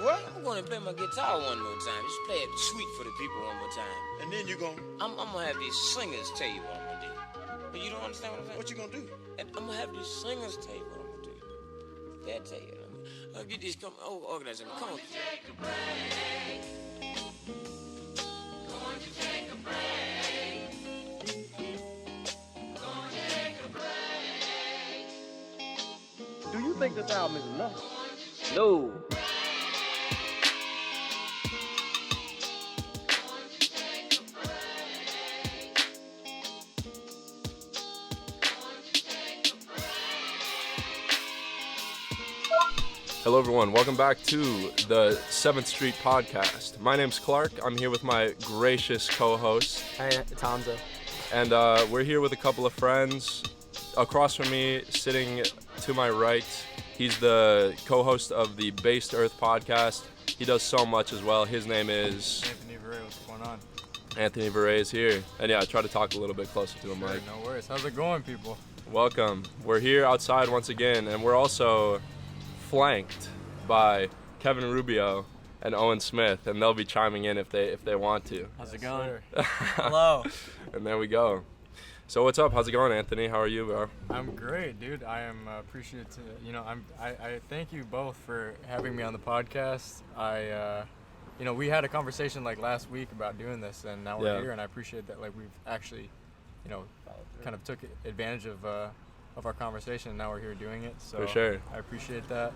what? I'm going to play my guitar one more time. Just play it sweet for the people one more time. And then you gon' I'm going to have these singers tell you what I'm going to do. But you don't understand what I'm saying? what you gonna do? I'm going to have these singers tell you what I'm going to do. They'll tell you. I'll get these, organize them. Come on. Take a break. Going to take a break. Going to take a break. Do you think this album is enough? No. Hello everyone, welcome back to the 7th Street Podcast. My name's Clark, I'm here with my gracious co-host. Hey, it's Hamza. And we're here with a couple of friends. Across from me, sitting to my right, he's the co-host of the Based Earth Podcast. He does so much as well. His name is... Anthony Viray, what's going on? Anthony Viray is here. And yeah, try to talk a little bit closer to him, Sure, Mike. no worries. How's it going, people? Welcome. We're here outside once again, and we're also flanked by Kevin Rubio and Owen Smith, and they'll be chiming in if they want to. How's it going? Hello. And there we go. So what's up? How's it going, Anthony? How are you, bro? I'm great, dude. I am appreciative. I thank you both for having me on the podcast. We had a conversation like last week about doing this, and now we're here, and I appreciate that. Like we've actually, kind of took advantage of our conversation, and now we're here doing it. So for sure. I appreciate that.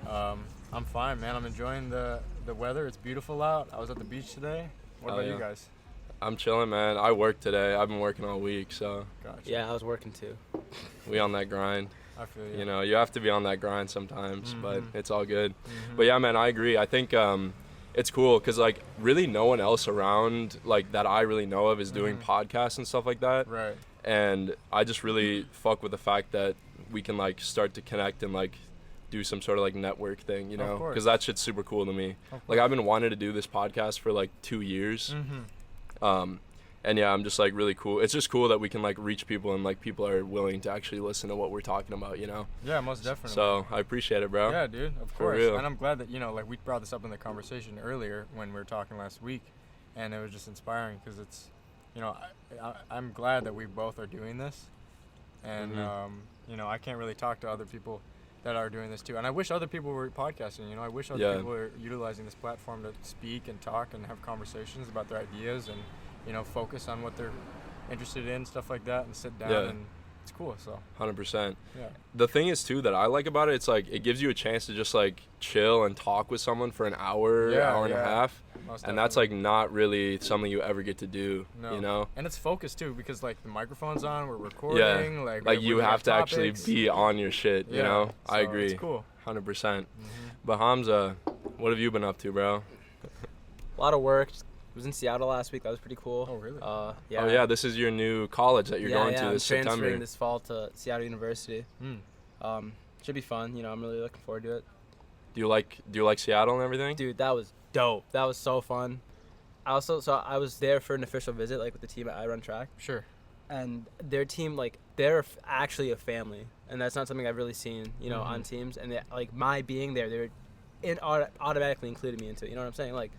I'm fine, man. I'm enjoying the weather. It's beautiful out. I was at the beach today. What about you guys? I'm chilling, man. I worked today. I've been working all week, so. Gotcha. Yeah, I was working too. We on that grind. I feel you. You have to be on that grind sometimes, but it's all good. Mm-hmm. But yeah, man, I agree. I think it's cool because like really no one else around like that I really know of is doing podcasts and stuff like that. Right. And I just really fuck with the fact that we can like start to connect and like do some sort of like network thing, because that shit's super cool to me. Like I've been wanting to do this podcast for like 2 years. And yeah, I'm just like really cool. It's just cool that we can like reach people and like people are willing to actually listen to what we're talking about, Yeah, most definitely. So I appreciate it, bro. Yeah, dude, of For course. real. And I'm glad that, like we brought this up in the conversation earlier when we were talking last week, and it was just inspiring because it's, I'm glad that we both are doing this. And, I can't really talk to other people that are doing this too. And I wish other people were podcasting, I wish other people were utilizing this platform to speak and talk and have conversations about their ideas and, focus on what they're interested in, stuff like that, and sit down and it's cool, so. 100%. Yeah. The thing is too that I like about it, it's like it gives you a chance to just like chill and talk with someone for an hour, hour and a half. And that's like not really something you ever get to do, And it's focused too because like the microphone's on, we're recording, like you have to actually be on your shit, So I agree. It's cool. 100%. But Hamza, what have you been up to, bro? A lot of work. Was in Seattle last week. That was pretty cool. Oh, really? Yeah. Oh yeah, this is your new college that you're going to this I'm transferring September. this fall to Seattle University. Should be fun. I'm really looking forward to it. Do you like Seattle and everything? Dude, that was dope. That was so fun. I was there for an official visit, like with the team at I Run Track. Sure. And their team, like, they're actually a family, and that's not something I've really seen, on teams. And like my being there, automatically included me into it. You know what I'm saying? Like.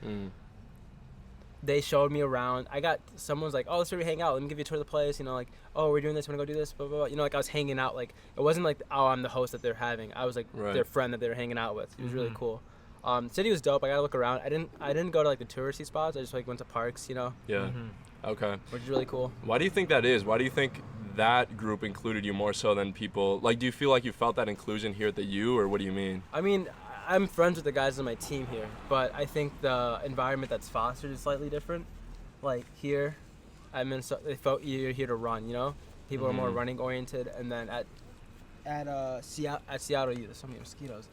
They showed me around. Someone's like, oh, let's hang out. Let me give you a tour of the place. Like, oh, we're doing this. We're going to go do this, blah, blah, blah. Like I was hanging out. Like, it wasn't like, oh, I'm the host that they're having. I was like their friend that they were hanging out with. It was really cool. City was dope. I got to look around. I didn't go to like the touristy spots. I just like went to parks, Yeah. Okay. Which is really cool. Why do you think that is? Why do you think that group included you more so than people? Like, do you feel like you felt that inclusion here at the U, or what do you mean? I mean, I'm friends with the guys on my team here, but I think the environment that's fostered is slightly different. Like here, you're here to run, People are more running oriented, and then at Seattle, there's so many mosquitoes.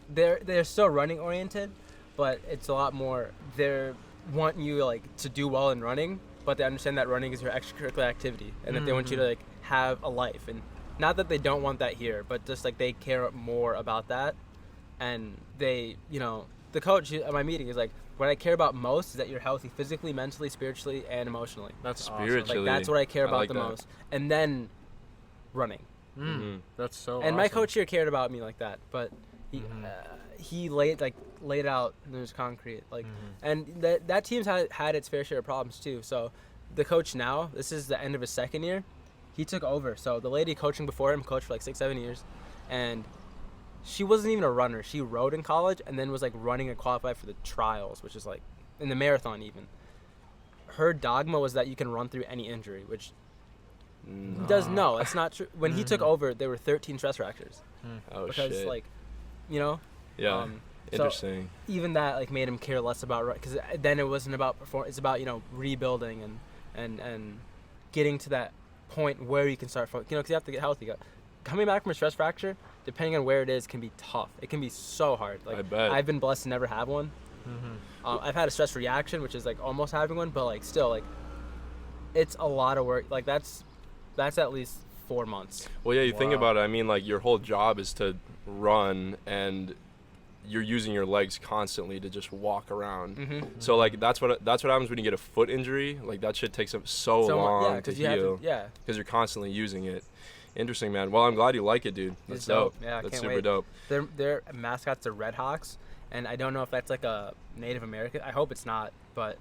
They're still running oriented, but it's a lot more. They want you like to do well in running, but they understand that running is your extracurricular activity, and that they want you to like have a life. And not that they don't want that here, but just like they care more about that. And they, the coach at my meeting is like, what I care about most is that you're healthy physically, mentally, spiritually, and emotionally. That's spiritually. Like that's what I care about like the that. most. And then running. That's so And my coach here cared about me like that, but he laid out. There's concrete, and that team's had its fair share of problems too. So the coach now, this is the end of his second year. He took over. So the lady coaching before him coached for like 6-7 years, and she wasn't even a runner. She rode in college and then was like running and qualified for the trials, which is like in the marathon even. Her dogma was that you can run through any injury, which that's not true. When he took over, there were 13 stress fractures. Oh, because shit. like, you know. Yeah. Interesting. So even that like made him care less about, because then it wasn't about perform. It's about, you know, rebuilding and getting to that point where you can start. You know, because you have to get healthy. Coming back from a stress fracture, depending on where it is, can be tough. It can be so hard. Like, I bet. I've been blessed to never have one. I've had a stress reaction, which is like almost having one, but like still, like it's a lot of work. Like that's at least 4 months. Well, yeah, you think about it. I mean, like your whole job is to run, and you're using your legs constantly to just walk around. So like that's what happens when you get a foot injury. Like that shit takes up so long to heal. Because you're constantly using it. Interesting, man. Well, I'm glad you like it, dude. That's dope. Yeah, that's can't super wait. dope. Their mascots are Red Hawks, and I don't know if that's like a Native American. I hope it's not, but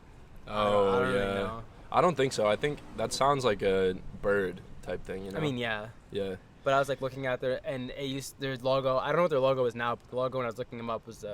I don't really know. I don't think so. I think that sounds like a bird type thing, you know? I mean, yeah. Yeah. But I was like looking at their logo. I don't know what their logo is now, but the logo when I was looking them up was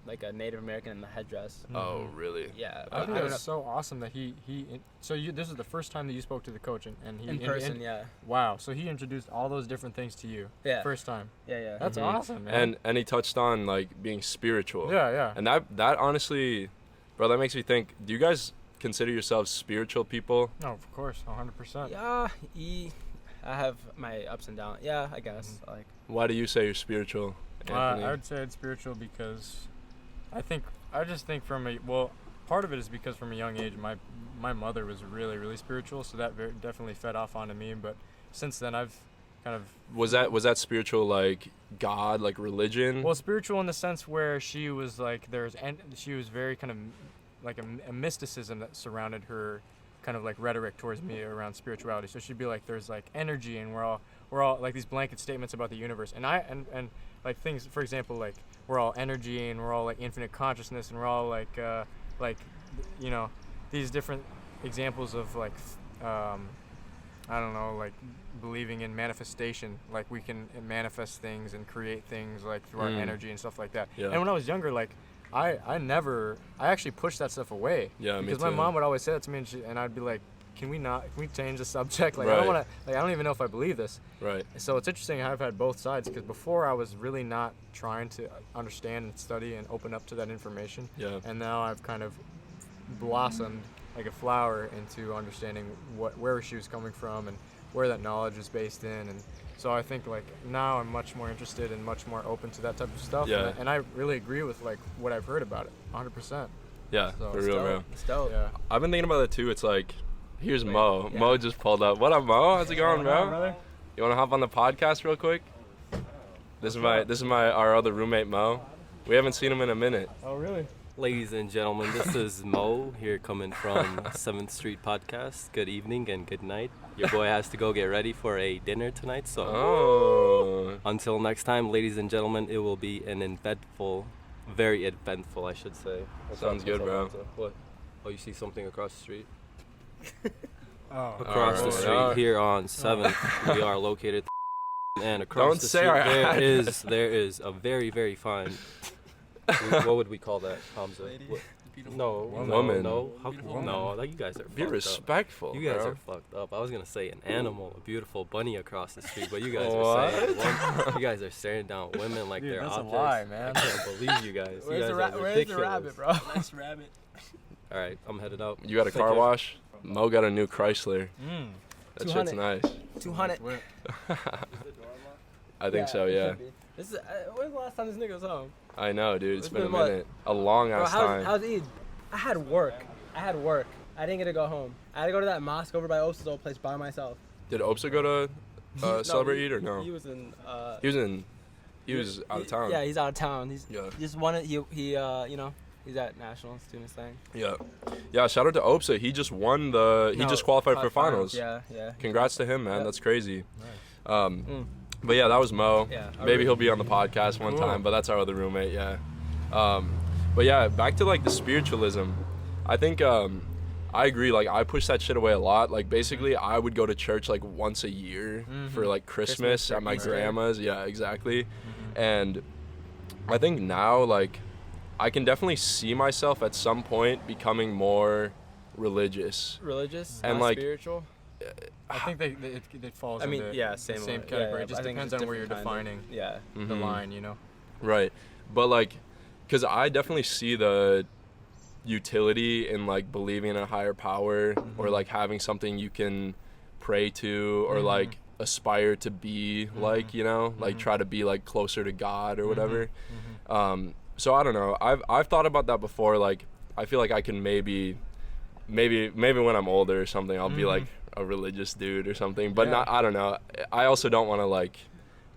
like a Native American in the headdress. Oh, really? Yeah. I think that's so awesome that this is the first time that you spoke to the coach and he in person, yeah. Wow. So he introduced all those different things to you. Yeah. First time. Yeah. That's awesome, man. And he touched on like being spiritual. Yeah. And that honestly, bro, that makes me think, do you guys consider yourselves spiritual people? No, of course, 100%. Yeah, I have my ups and downs. Yeah, I guess. Like. Why do you say you're spiritual, Anthony? I would say it's spiritual because I just think part of it is because from a young age, my mother was really, really spiritual, so that definitely fed off onto me. But since then, I've kind of was that spiritual, like God, like religion? Well, spiritual in the sense where she was like she was very kind of like a mysticism that surrounded her, kind of like rhetoric towards me around spirituality. So she'd be like, there's like energy, and we're all like these blanket statements about the universe, and like things, for example, like we're all energy, and we're all like infinite consciousness, and we're all like you know, these different examples of like I don't know, like believing in manifestation, like we can manifest things and create things like through our energy and stuff like that. Yeah. And when I was younger, like I actually pushed that stuff away. Yeah, because my mom would always say that to me, and I'd be like, can we change the subject? Like, right. I don't want to, like, I don't even know if I believe this. Right. So it's interesting how I've had both sides, because before I was really not trying to understand and study and open up to that information. Yeah. And now I've kind of blossomed like a flower into understanding where she was coming from and where that knowledge is based in. And so I think like now I'm much more interested and much more open to that type of stuff. Yeah. And I really agree with like what I've heard about it, 100%. Yeah, So for it's real, dope. bro. It's dope. Yeah. I've been thinking about that too. It's like, here's Mo. yeah. Mo just pulled up. What up, Mo? How's it going, bro? brother? You want to hop on the podcast real quick? This is our other roommate, Mo. We haven't seen him in a minute. Oh, really? Ladies and gentlemen, this is Mo here coming from 7th Street Podcast. Good evening and good night. Your boy has to go get ready for a dinner tonight, so Oh. until next time, ladies and gentlemen, it will be an very eventful, I should say. Sounds good, bro. What? Oh, you see something across the street? Oh. Across the Alright. street here on 7th, we are located, and across Don't the say street our address. there is a very, very fine. What would we call that, Hamza? What? No, Woman. no, no. Like, you guys are. Be fucked respectful, up. You guys bro. are fucked up. I was gonna say an animal, a beautiful bunny across the street, but you guys What? are saying you guys are staring down women like Dude, they're that's objects. a lie, man. I can't believe you guys. Where's you the guys are where's ridiculous. the rabbit, bro? Nice rabbit. All right, I'm headed out. You got a Take car care. wash? Mo got a new Chrysler. That 200. shit's nice. 200. I think so, it yeah. should be. This is, when's the last time this nigga was home? I know, dude. It's It's been a been what? minute. A long Bro, ass time. how's Eid? I had work. I didn't get to go home. I had to go to that mosque over by Osa's old place by myself. Did Opsa go to No, celebrate Eid or no? He was in. He was out of town. Yeah, he's out of town. Yeah. He just wanted. He you know, he's at nationals doing his thing. Yeah, shout out to Opsa. He just won he just qualified for finals. Yeah. Congrats to him, man. Yeah. That's crazy. But yeah, that was Mo. Yeah, Maybe he'll be on the podcast one Cool. time, but that's our other roommate, yeah. But yeah, back to like the spiritualism. I think I agree, like I push that shit away a lot. Like basically I would go to church like once a year for like Christmas or at my Easter. grandma's. Yeah, exactly. And I think now like I can definitely see myself at some point becoming more religious. Religious, And, not like, spiritual. I think it falls I mean, into yeah, the same same way. category. Yeah, It just I think depends it's on where you're different kind of- defining Yeah. the line, you know? Right. But like, cause I definitely see the utility in like believing in a higher power or like having something you can pray to or like aspire to be like, you know, like try to be like closer to God or whatever. So I don't know. I've thought about that before. Like, I feel like I can maybe when I'm older or something, I'll be like a religious dude or something. But not. I don't know. I also don't want to like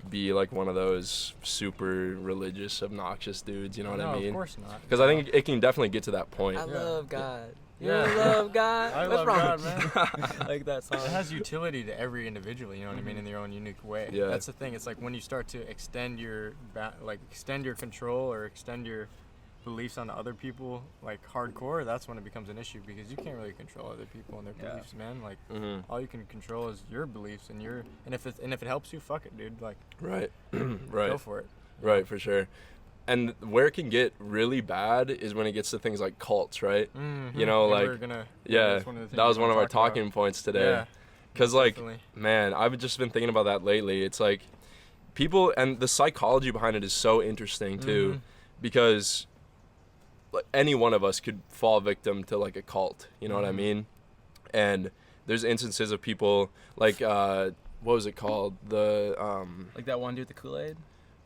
be like one of those super religious, obnoxious dudes. You know what No, I mean? of course not. Because I think it can definitely get to that point. I love God. Yeah. You love God. I What's love wrong God, with man. you? Like that song. It has utility to every individual, you know what I mean, in their own unique way. Yeah. That's the thing. It's like when you start to extend your extend your control or extend your beliefs onto other people, like hardcore, that's when it becomes an issue because you can't really control other people and their Yeah. beliefs, man. Like all you can control is your beliefs and if it helps you, fuck it, dude. Like Right. go Right. for it. Right. For sure. And where it can get really bad is when it gets to things like cults, right? You know, And like we're gonna, yeah, that's one of the things that was we're one of gonna our talk about. talking points today. Yeah. Because like, Definitely. man, I've just been thinking about that lately. It's like people and the psychology behind it is so interesting too, because like, any one of us could fall victim to like a cult. You know what I mean? And there's instances of people like what was it called? Like that one dude with the Kool-Aid.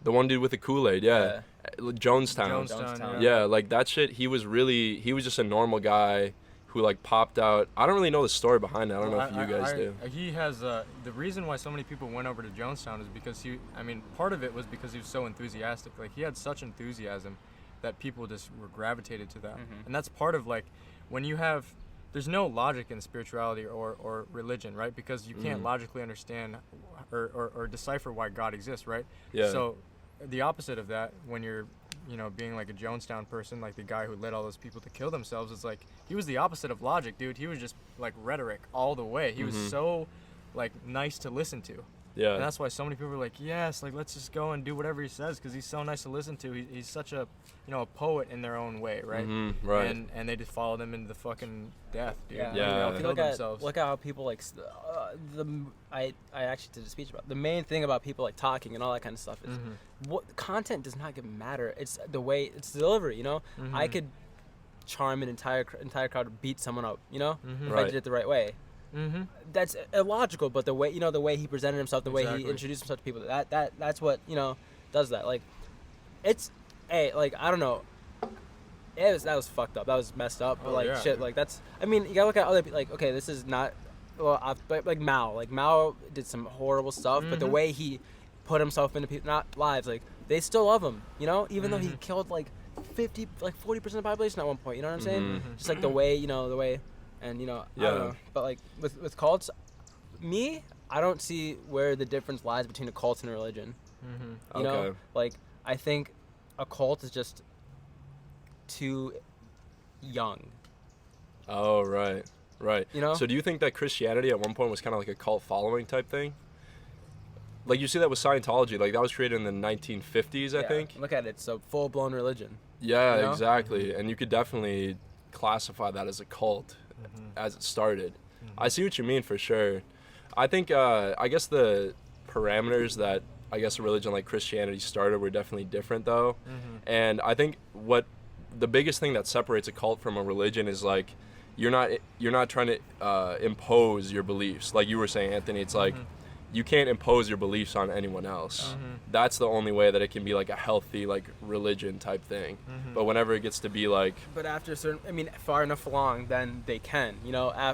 The one dude with the Kool-Aid, yeah. Jonestown. Jonestown, Yeah, like that shit, he was just a normal guy who like popped out. I don't really know the story behind it. I don't know if you guys do. He has the reason why so many people went over to Jonestown is because part of it was because he was so enthusiastic. Like he had such enthusiasm that people just were gravitated to that. And that's part of like when you have there's no logic in spirituality or religion, right? Because you can't logically understand or decipher why God exists, right? Yeah. So the opposite of that, when you're, being like a Jonestown person, like the guy who led all those people to kill themselves, is like he was the opposite of logic, dude. He was just like rhetoric all the way. He was so like nice to listen to. Yeah. And that's why so many people are like, yes, like let's just go and do whatever he says because he's so nice to listen to. He's such a, a poet in their own way, right? Right. And they just followed him into the fucking death, dude. Yeah. Yeah. They all If you killed look at themselves. look at how people like I actually did a speech about the main thing about people like talking and all that kind of stuff is what content does not matter. It's the way it's delivery. I could charm an entire crowd to beat someone up. If I Right. did it the right way. That's illogical, but the way the way he presented himself, the way he Exactly. introduced himself to people, that's what does that. Like, it's like I don't know. That was fucked up. That was messed up. But Oh, like yeah. shit, like that's. I mean, you gotta look at other people. Like, okay, this is not. Well, but like Mao did some horrible stuff, but the way he put himself into people, not lives, like they still love him. Even though he killed like 40% of the population at one point. You know what I'm saying? Just like the way, and I Yeah. don't know. But like with cults, I don't see where the difference lies between a cult and a religion. You know, Okay. like I think a cult is just too young. Oh, right. Right. You know? So do you think that Christianity at one point was kind of like a cult following type thing? Like you see that with Scientology, like that was created in the 1950s, I Yeah, think. Look at it. It's a full blown religion. Yeah, You know? exactly. And you could definitely classify that as a cult as it started. I see what you mean for sure. I think, I guess the parameters that I guess a religion like Christianity started were definitely different though. And I think what the biggest thing that separates a cult from a religion is like you're not trying to impose your beliefs. Like you were saying, Anthony, it's like you can't impose your beliefs on anyone else. That's the only way that it can be like a healthy like religion type thing. But whenever it gets to be like But after far enough along, then they can.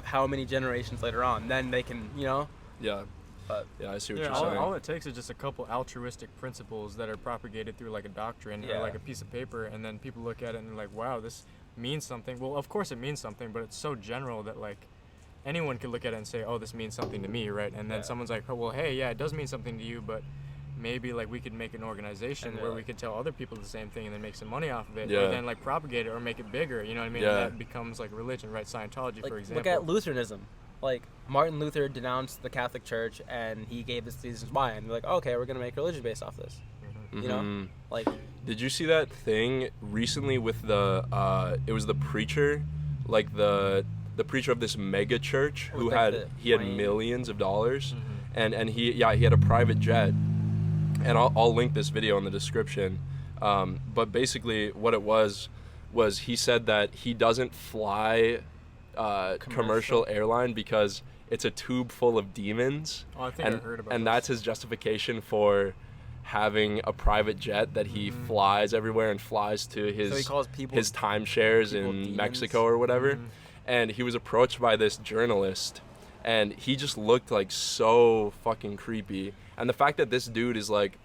How many generations later on, then they can. yeah, But yeah, I see what Yeah, you're all, saying. all it takes is just a couple altruistic principles that are propagated through like a doctrine Yeah. or like a piece of paper, and then people look at it and they're like, wow, this means something. Well, of course it means something, but it's so general that like anyone could look at it and say, oh, this means something to me, right? And then Yeah. someone's like, oh, well, hey, yeah, it does mean something to you, but maybe like we could make an organization And where like- we could tell other people the same thing and then make some money off of it, Yeah. or then like propagate it or make it bigger. You know what I mean? Yeah. And that becomes like religion, right? Scientology, Like, for example. look at Lutheranism. Like, Martin Luther denounced the Catholic Church, and he gave this reasons why. And they're like, okay, we're going to make religion based off this. You know? Mhm. Like, Did you see that thing recently with the it was the preacher, like the preacher of this mega church who With, like, had the he had plane. millions of dollars, and he had a private jet, and I'll link this video in the description, but basically what it was he said that he doesn't fly commercial airline because it's a tube full of demons, Oh, I think I heard about and this. that's his justification for having a private jet that he flies everywhere and flies to his so he calls people his timeshares people in demons. Mexico or whatever. And he was approached by this journalist, and he just looked like so fucking creepy. And the fact that this dude is like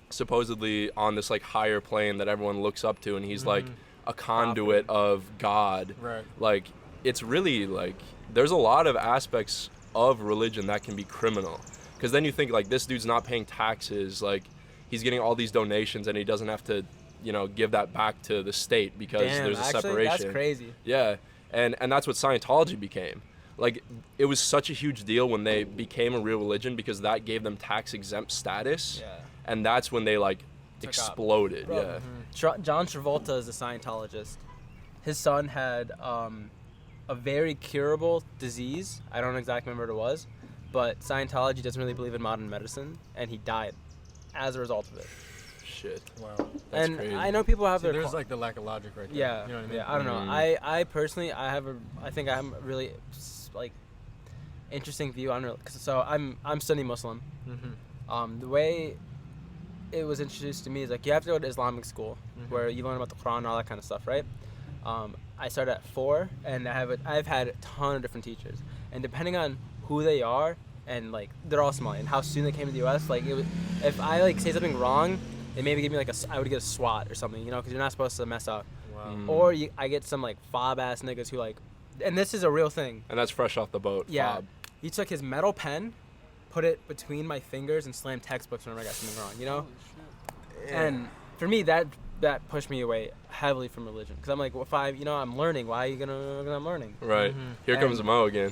supposedly on this like higher plane that everyone looks up to, and he's like a conduit of God. Right. Like, it's really like there's a lot of aspects of religion that can be criminal. Because then you think like this dude's not paying taxes, like he's getting all these donations and he doesn't have to, give that back to the state because damn, there's a actually, separation. that's crazy. Yeah, and that's what Scientology became. Like, it was such a huge deal when they became a real religion because that gave them tax exempt status. Yeah. And that's when they like Took off. exploded. Bro, Yeah. John Travolta is a Scientologist. His son had a very curable disease. I don't exactly remember what it was, but Scientology doesn't really believe in modern medicine, and he died as a result of it. Shit. Wow. That's and crazy. I know people have See, their there's like the lack of logic right there. yeah, You know what I mean? yeah. I don't know. I personally, I think I have a really like interesting view on so I'm Sunni Muslim. The way it was introduced to me is like you have to go to Islamic school where you learn about the Quran and all that kind of stuff, right? I started at 4, and I've had a ton of different teachers, and depending on who they are and like they're all Somali and how soon they came to the U.S. Like it was, if I like say something wrong, they maybe give me like I would get a SWAT or something, because you're not supposed to mess up. Wow. Or I get some like fob ass niggas who like, and this is a real thing. And that's fresh off the boat. Yeah, Fob. he took his metal pen, put it between my fingers, and slammed textbooks whenever I got something wrong. And for me, that pushed me away heavily from religion because I'm like, well, if I'm learning, why are you gonna I'm learning? Right. Here comes And- Mo again.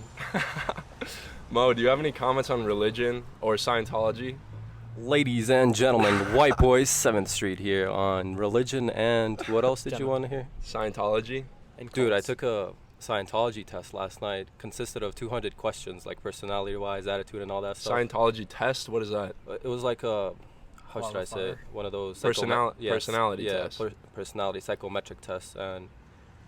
Mo, do you have any comments on religion or Scientology? Ladies and gentlemen, White Boys, 7th Street here on religion and what else did you want to hear? Scientology? And Dude, I cults. took a Scientology test last night. Consisted of 200 questions, like personality-wise, attitude, and all that stuff. Scientology test? What is that? It was like a, how should I say it? Qualifier. One of those Personality yeah, test. Personality psychometric tests, and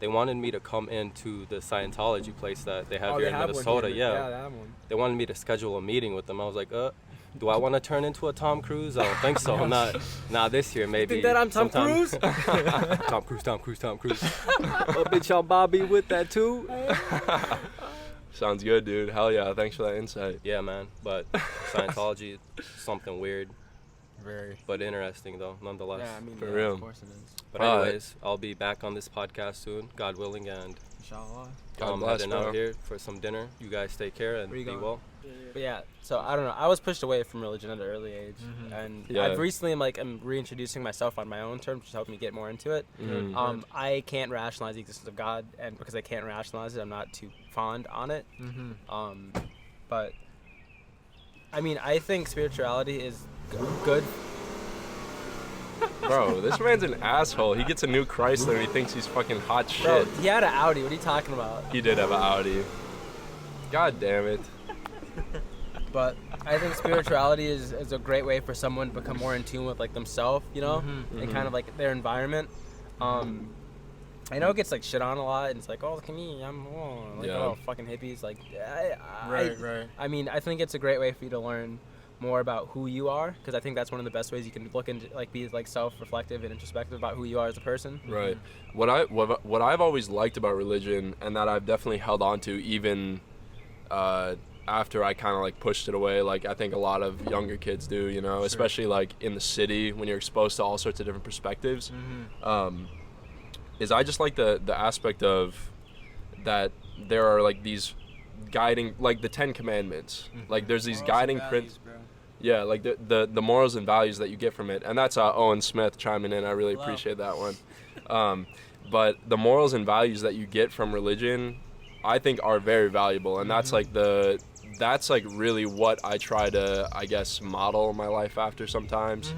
they wanted me to come into the Scientology place that they have Oh, here they in have one Minnesota. here. Yeah, they have one. they wanted me to schedule a meeting with them. I was like, do I want to turn into a Tom Cruise? I don't think so. Not this year, maybe. Think that I'm Tom sometime. Cruise? Tom Cruise. Oh, bitch, y'all Bobby with that too? Sounds good, dude. Hell yeah. Thanks for that insight. Yeah, man. But Scientology, something weird, Very. but interesting though, nonetheless. Yeah, I mean, For yeah, real. of course it is. But Alright. anyways, I'll be back on this podcast soon, God willing, and Inshallah. God I'm bless, heading bro. out here for some dinner. You guys take care and Where you be going? well. But yeah, so I don't know. I was pushed away from religion at an early age, and Yeah. I've recently I'm reintroducing myself on my own terms, which is helping me get more into it. I can't rationalize the existence of God, and because I can't rationalize it, I'm not too fond on it. But I mean, I think spirituality is good. Bro, this man's an asshole. He gets a new Chrysler and he thinks he's fucking hot shit. Bro, he had an Audi. What are you talking about? He did have an Audi. God damn it. But I think spirituality is a great way for someone to become more in tune with like themselves, and kind of like their environment. I know it gets like shit on a lot, and it's like, oh, look at me, I'm like, Yeah. oh, fucking hippies. Like, Right. I mean, I think it's a great way for you to learn more about who you are, because I think that's one of the best ways you can look into, like, be like self-reflective and introspective about who you are as a person. Right. What I've always liked about religion, and that I've definitely held on to even after I kind of like pushed it away, like I think a lot of younger kids do, especially like in the city when you're exposed to all sorts of different perspectives, is I just like the aspect of that there are like these guiding, like the 10 Commandments, like there's these guiding Yeah, like the morals and values that you get from it. And that's Owen Smith chiming in. I really Hello. appreciate that one. But the morals and values that you get from religion, I think are very valuable. And that's like really what I try to, I guess, model my life after sometimes.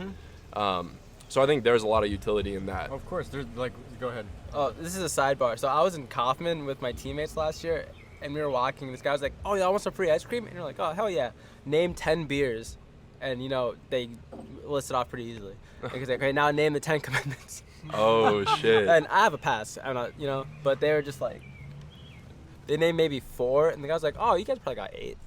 So I think there's a lot of utility in that. Of course, there's like, go ahead. Oh, this is a sidebar. So I was in Kaufman with my teammates last year, and we were walking. This guy was like, "Oh, y'all want some free ice cream?" And you're like, "Oh, hell yeah!" Name 10 beers, and they listed off pretty easily. And he's like, "Okay, now name the 10 commandments." Oh shit. And I have a pass. I'm not, but they were just like, they named maybe 4, and the guy was like, "Oh, you guys probably got 8."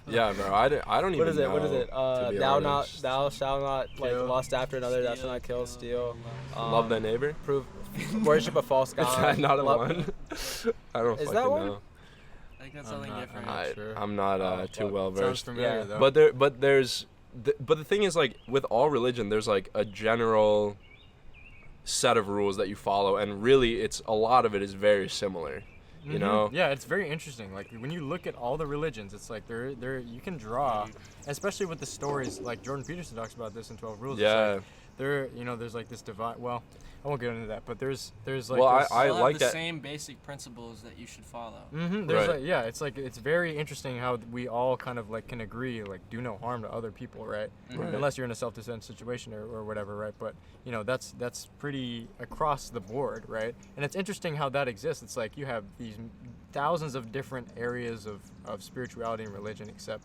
Yeah, bro. I don't even know. What is it? to be honest. Thou shalt not like Kill. lust after another. Thou shalt not kill, steal. Love thy neighbor. Worship a false god. Is that not a Love- one? I don't Is fucking that one? know. I think that's something different. Sure. I'm not too well Sounds versed. familiar Yeah. though. But the thing is, like, with all religion, there's like a general set of rules that you follow, and really a lot of it is very similar. You know? Yeah, it's very interesting. Like when you look at all the religions, it's like there you can draw, especially with the stories. Like Jordan Peterson talks about this in 12 Rules. Yeah. It's like there's like this divide. Well, I won't get into that, but there's like. Well, this, I They'll have like the that. same basic principles that you should follow. There's Right. like, yeah, it's like it's very interesting how we all kind of like can agree, like do no harm to other people, right? Right. Unless you're in a self-defense situation or whatever, right? But that's pretty across the board, right? And it's interesting how that exists. It's like you have these thousands of different areas of spirituality and religion, except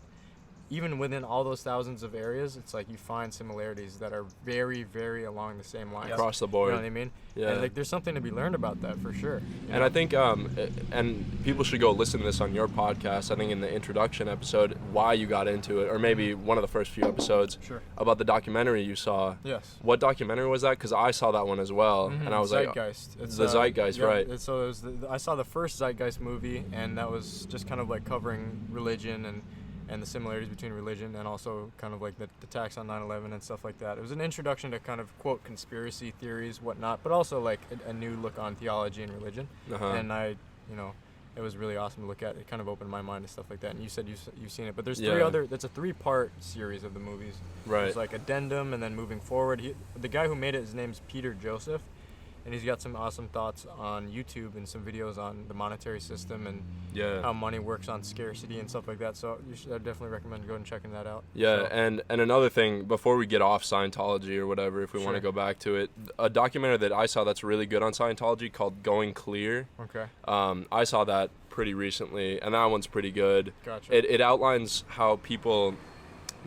even within all those thousands of areas, it's like you find similarities that are very, very along the same lines. Across the You board. know what I mean? Yeah. And like there's something to be learned about that for sure. And I think, and people should go listen to this on your podcast. I think in the introduction episode, why you got into it, or maybe one of the first few episodes, Sure. about the documentary you saw. Yes. What documentary was that? Because I saw that one as well, and I was Zeitgeist. like, the Zeitgeist, right? So it was I saw the first Zeitgeist movie, and that was just kind of like covering religion and the similarities between religion, and also kind of like the attacks on 9/11 and stuff like that. It was an introduction to kind of quote conspiracy theories, whatnot, but also like a new look on theology and religion. Uh-huh. And it was really awesome to look at. It kind of opened my mind to stuff like that. And you said you've seen it, but there's Yeah. That's a 3-part series of the movies. Right. There's like addendum, and then moving forward. The guy who made it, his name's Peter Joseph, and he's got some awesome thoughts on YouTube and some videos on the monetary system and Yeah. how money works on scarcity and stuff like that. So I definitely recommend going and checking that out. Yeah, So, and another thing, before we get off Scientology or whatever, if we want to Sure. go back to it, a documentary that I saw that's really good on Scientology called Going Clear. okay, I saw that pretty recently, and that one's pretty good. gotcha. It outlines how people,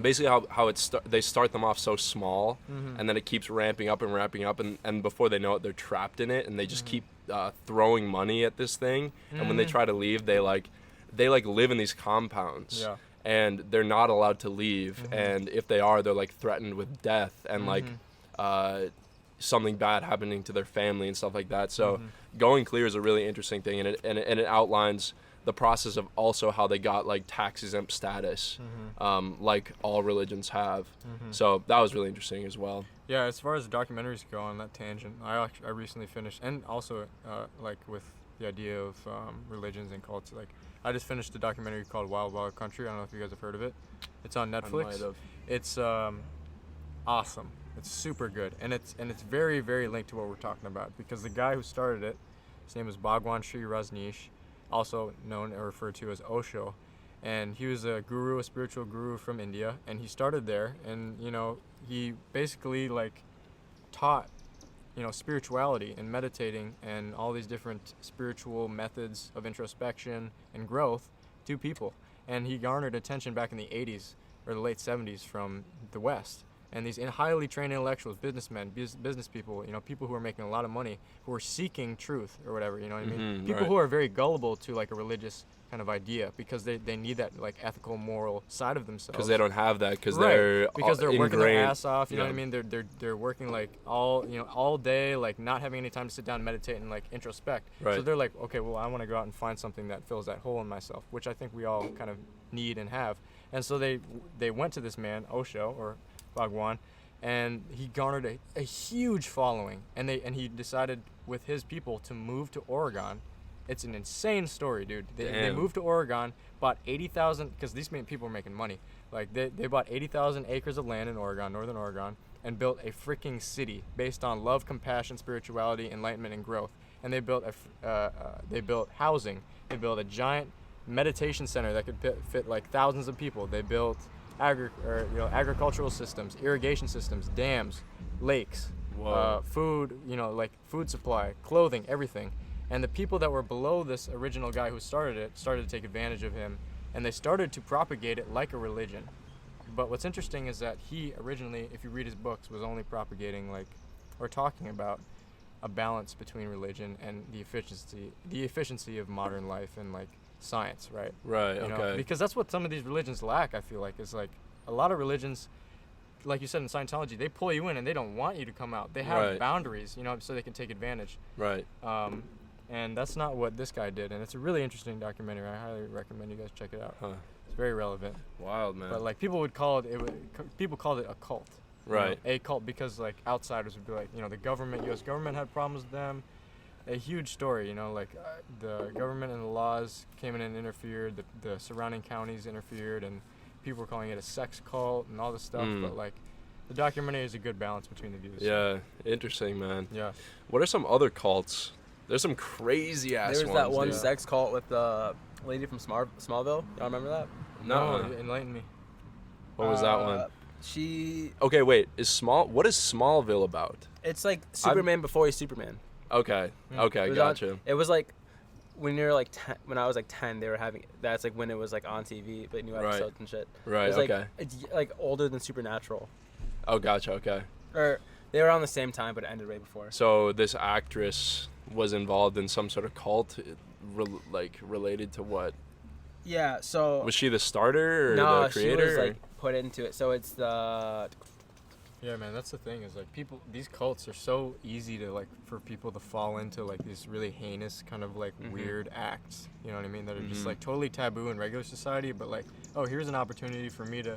basically how they start them off so small, and then it keeps ramping up, and before they know it, they're trapped in it, and they just keep throwing money at this thing, and when they try to leave, they live in these compounds. Yeah. And they're not allowed to leave, and if they are, they're like threatened with death and like something bad happening to their family and stuff like that. So Going Clear is a really interesting thing, and it outlines the process of also how they got like tax exempt status, like all religions have. So that was really interesting as well. Yeah, as far as documentaries go on that tangent, I recently finished, and also like with the idea of religions and cults, like I just finished a documentary called Wild Wild Country. I don't know if you guys have heard of it. It's on Netflix. might have. It's awesome. It's super good, and it's very, very linked to what we're talking about, because the guy who started it, his name is Bhagwan Sri Rajneesh, also known or referred to as Osho, and he was a spiritual guru from India, and he started there, and he basically like taught spirituality and meditating and all these different spiritual methods of introspection and growth to people, and he garnered attention back in the 80s or the late 70s from the West. And these highly trained intellectuals, businessmen, business people, people who are making a lot of money, who are seeking truth or whatever, you know what I mean? People right. who are very gullible to like a religious kind of idea, because they need that like ethical, moral side of themselves. Because they don't have that, because Right, they're because they're working their ingrained- ass off, you know what I Yeah. mean? They're working like all day, like not having any time to sit down and meditate and like introspect. So Right. they're like, okay, well, I want to go out and find something that fills that hole in myself, which I think we all kind of need and have. And so they went to this man, Osho or Bhagwan, and he garnered a huge following, and he decided with his people to move to Oregon. It's an insane story, dude. They Damn. moved to Oregon, bought 80,000, because these people were making money, Like they bought 80,000 acres of land in Oregon, northern Oregon, and built a freaking city based on love, compassion, spirituality, enlightenment, and growth. And they built they built housing. They built a giant meditation center that could fit like thousands of people. They built agricultural systems, irrigation systems, dams, lakes, food, like food supply, clothing, everything. And the people that were below this original guy who started it started to take advantage of him, and they started to propagate it like a religion. But what's interesting is that he originally, if you read his books, was only propagating or talking about a balance between religion and the efficiency of modern life and like science, right? Right. Okay. Because that's what some of these religions lack. I feel like is like a lot of religions, like you said in Scientology, they pull you in and they don't want you to come out. They have boundaries, so they can take advantage. Right. And that's not what this guy did. And it's a really interesting documentary. I highly recommend you guys check it out. Huh. It's very relevant. Wild, man. But like people called it a cult. Right. A cult because like outsiders would be like, the government, U.S. government had problems with them. A huge story, the government and the laws came in and interfered. The surrounding counties interfered, and people were calling it a sex cult and all this stuff. But like, the documentary is a good balance between the views. Yeah, interesting, man. Yeah. What are some other cults? There's some crazy ass ones. There was that one dude. sex cult with the lady from Smallville. Y'all remember that? No. Enlighten me. What was that one? She. Okay, wait. What is Smallville about? It's like Superman before he's Superman. Okay. Okay, gotcha. It was like when you're like 10, when I was like 10, they were having that's like when it was like on TV, but new episodes and shit. Right. It was Okay. like it's like older than Supernatural. Oh, gotcha. Okay. Or they were around the same time, but it ended way before. So this actress was involved in some sort of cult, related to what? Yeah. So. Was she the starter or no, the creator? she was like put into it. So it's the. Yeah, man, that's the thing is like these cults are so easy to like for people to fall into like these really heinous kind of like weird acts. You know what I mean? That are just like totally taboo in regular society, but like, oh, here's an opportunity for me to,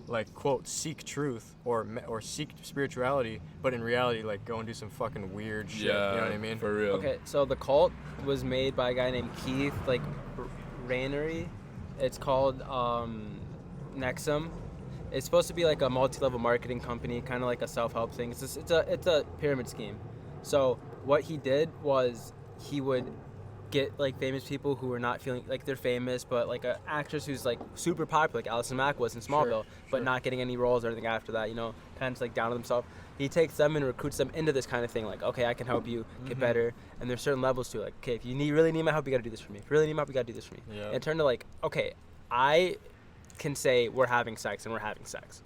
like, quote, seek truth or seek spirituality, but in reality, like, go and do some fucking weird shit. Yeah, you know what I mean? For real. Okay, so the cult was made by a guy named Keith, like, Rainery. It's called Nexum. It's supposed to be like a multi-level marketing company, kind of like a self-help thing. It's a pyramid scheme. So what he did was he would get like famous people who were not feeling like they're famous, but like an actress who's like super popular, like Allison Mack was in Smallville, but not getting any roles or anything after that, kind of just like down on themselves. He takes them and recruits them into this kind of thing, like, okay, I can help you get better, and there's certain levels to it. Like, okay, if you really need my help, you gotta do this for me. If you really need my help, you gotta do this for me. Yeah. And it turned to like, okay, I can say we're having sex and we're having sex.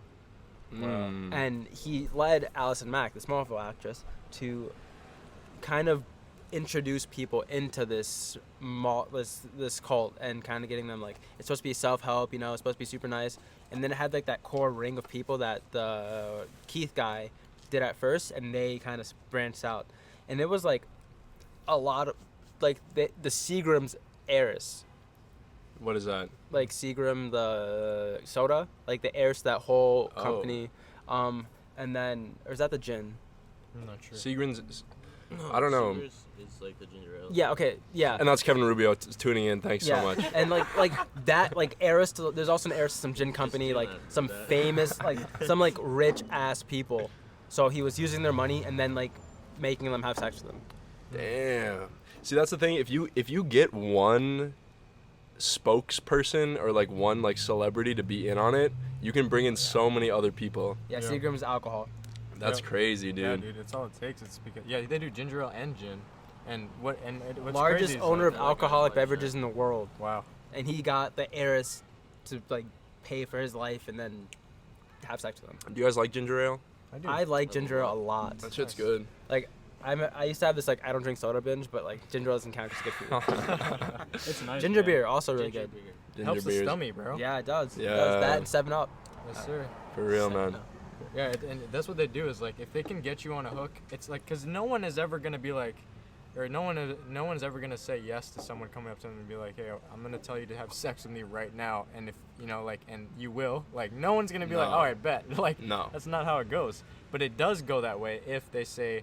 And he led Allison Mack, the Smallville actress, to kind of introduce people into this cult and kind of getting them like, it's supposed to be self-help, it's supposed to be super nice. And then it had like that core ring of people that the Keith guy did at first, and they kind of branched out. And it was like a lot of like the Seagram's heiress. What is that? Like Seagram, the soda, like the heirs to that whole company. And then, or is that the gin? I'm not sure. Seagram's. I don't know. It's like the ginger ale. Yeah. Okay. Yeah. And that's Kevin Rubio tuning in. Thanks so much. And like that, like heiress to, there's also an heiress to some gin company, like some famous, like some like rich ass people. So he was using their money and then like making them have sex with them. Damn. See, that's the thing. If you get one spokesperson or like one like celebrity to be in on it, you can bring in so many other people. Yeah. Seagram's alcohol. That's crazy, dude. Yeah, dude, it's all it takes. It's because they do ginger ale and gin, and what's largest crazy is, owner like, of alcoholic beverages in the world. Wow. And he got the heiress to like pay for his life and then have sex with him. Do you guys like ginger ale? I like ginger ale a lot. That shit's good. Like I used to have this like I don't drink soda binge, but like ginger ale doesn't count because it's good for you. It's nice. Ginger beer also really good. Ginger Helps the beers. stomach, bro. Yeah, it does. Yeah. It does that and 7-Up. Yes, sir. For real, man. Yeah, and that's what they do is like if they can get you on a hook, it's like because no one is ever gonna be like, or no one's ever gonna say yes to someone coming up to them and be like, hey, I'm gonna tell you to have sex with me right now, and if and you will, like no one's gonna be like, oh, I bet, like no, that's not how it goes. But it does go that way if they say,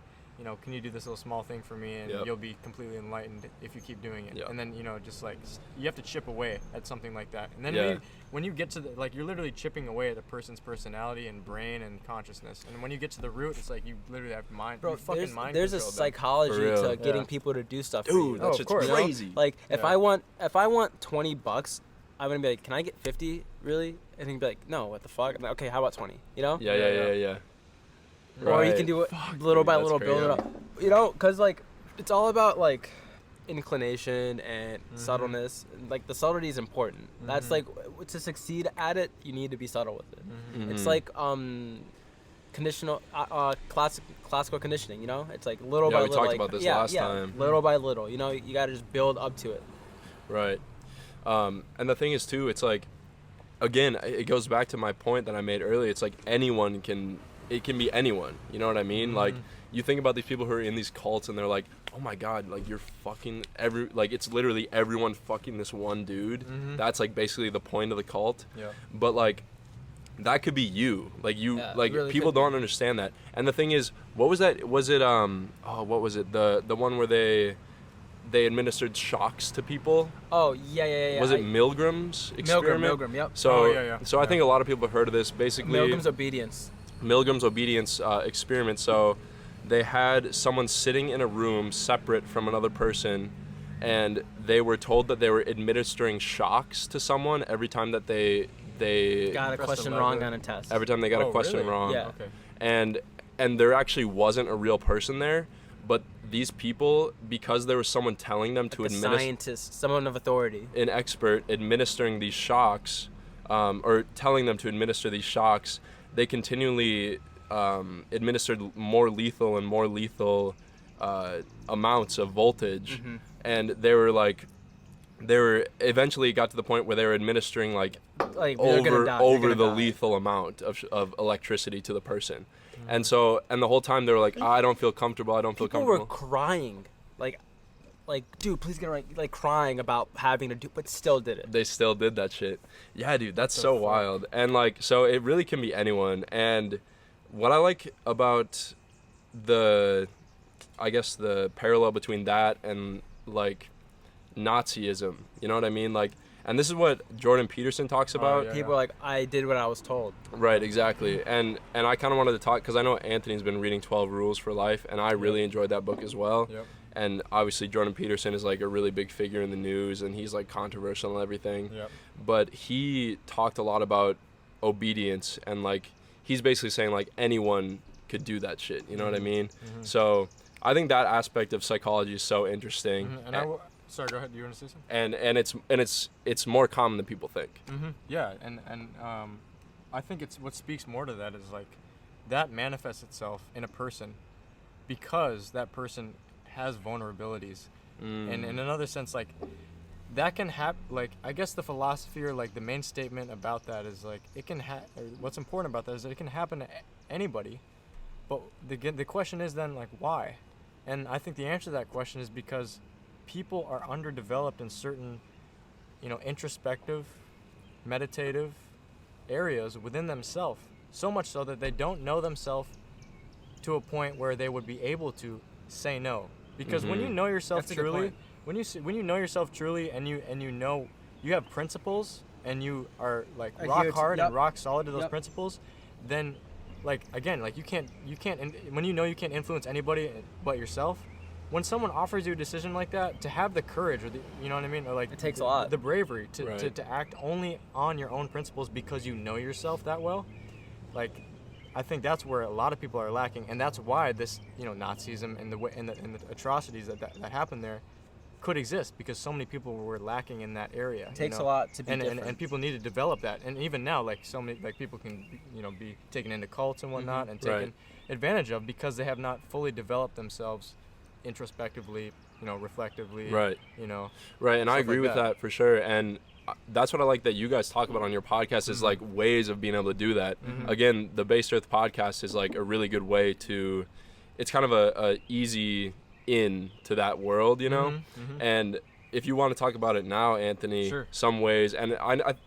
can you do this little small thing for me, and Yep. you'll be completely enlightened if you keep doing it. Yep. And then, just like you have to chip away at something like that. And then Yeah. when you get to the, like, you're literally chipping away at a person's personality and brain and consciousness. And when you get to the root, it's like you literally have mind. Bro, you fucking mind there's a control them. psychology For real. to getting Yeah. people to do stuff for Dude, you. that of shit's course. You know? crazy. Like if Yeah. I want $20, I'm gonna be like, can I get 50 really? And he'd be like, no, what the fuck? I'm like, okay, how about 20? You know? Yeah. Or you Right. can do it little by that's little, build it crazy. up. Cause like it's all about like inclination and subtleness. Like the subtlety is important. That's like to succeed at it, you need to be subtle with it. It's like conditional classical conditioning. It's like little Yeah, by we little. talked like, about this yeah, last yeah, time. Little by little. You gotta just build up to it. Right. And the thing is too, it's like, again, it goes back to my point that I made earlier. It's like it can be anyone. You know what I mean? Like, you think about these people who are in these cults and they're like, oh my God, like you're fucking it's literally everyone fucking this one dude. That's like basically the point of the cult. Yeah. But like, that could be you. Like Yeah, it like really people could be. don't understand that. And the thing is, what was that? Was it what was it? The one where they administered shocks to people? Oh yeah. Was it Milgram's experiment? Milgram, yep. So, Oh, yeah. so I think a lot of people have heard of this. Basically, Milgram's obedience. Milgram's obedience experiment. So they had someone sitting in a room separate from another person, and they were told that they were administering shocks to someone every time that they Got a Press question the wrong lever. on a test. every time they got a Oh, question really? wrong. Yeah. Okay. And there actually wasn't a real person there, but these people, because there was someone telling them to Like a administer, scientist, someone of authority. an expert administering these shocks, or telling them to administer these shocks, they continually administered more lethal and more lethal amounts of voltage, and they were eventually got to the point where they were administering like Like they're gonna die. They're over gonna the die. lethal amount of electricity to the person. And so, and the whole time they were like, I don't feel comfortable, I don't feel People were comfortable. crying, like, dude, please get right, like crying about having to do, but still did it. They still did that shit. Yeah, dude, that's so wild. And like, so it really can be anyone. And what I like about I guess the parallel between that and like Nazism, you know what I mean? Like, and this is what Jordan Peterson talks about. yeah. People are like, I did what I was told. Right, exactly. And I kind of wanted to talk because I know Anthony's been reading 12 Rules for Life, and I really enjoyed that book as well. Yep. And obviously Jordan Peterson is like a really big figure in the news, and he's like controversial and everything. Yep. But he talked a lot about obedience, and like he's basically saying like anyone could do that shit. You know what I mean? So I think that aspect of psychology is so interesting. And sorry, go ahead. Do you want to say something? and it's more common than people think. Yeah, and I think it's what speaks more to that is like that manifests itself in a person because that person has vulnerabilities, and in another sense, like that can happen. Like I guess the philosophy or like the main statement about that is like it can what's important about that is that it can happen to anybody, but the question is then like why, and I think the answer to that question is because people are underdeveloped in certain, introspective, meditative areas within themselves, so much so that they don't know themselves to a point where they would be able to say no. Because when you know yourself That's a good truly, point. when you know yourself truly, and you know you have principles, and you are like Adhere rock to- hard yep. and rock solid to those Yep. principles, then like again, like you can't when you know you can't influence anybody but yourself. When someone offers you a decision like that, to have the courage or you know what I mean, or like It takes a lot. the bravery to Right. to act only on your own principles because you know yourself that well, like I think that's where a lot of people are lacking, and that's why this Nazism and the atrocities that happened there could exist, because so many people were lacking in that area. It takes a lot to be and different. and people need to develop that, and even now like so many like people can be taken into cults and whatnot and taken Right. advantage of because they have not fully developed themselves introspectively, reflectively, Right. Right, and I Stuff agree like with that. that for sure. And that's what I like that you guys talk about on your podcast is like ways of being able to do that. Again, the Based Earth podcast is like a really good way to. It's kind of a easy in to that world, And if you want to talk about it now, Anthony, Sure. some ways, and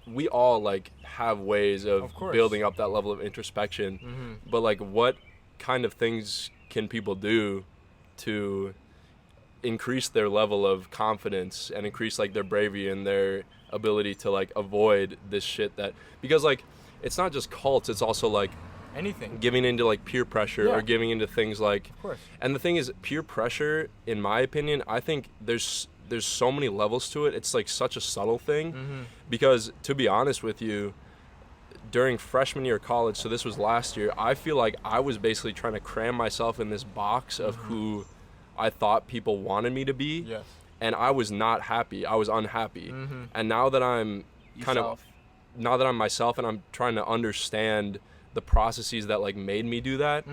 we all like have ways of course. building up that level of introspection. But like, what kind of things can people do to increase their level of confidence and increase like their bravery and their ability to like avoid this shit that, because like it's not just cults, it's also like anything giving into like peer pressure Yeah. or giving into things like, of course. and the thing is, peer pressure, in my opinion, I think there's so many levels to it. It's like such a subtle thing, because to be honest with you, during freshman year of college, so this was last year, I feel like I was basically trying to cram myself in this box of who I thought people wanted me to be, Yes. and I was not happy. I was unhappy. And now that I'm now that I'm myself and I'm trying to understand the processes that like made me do that,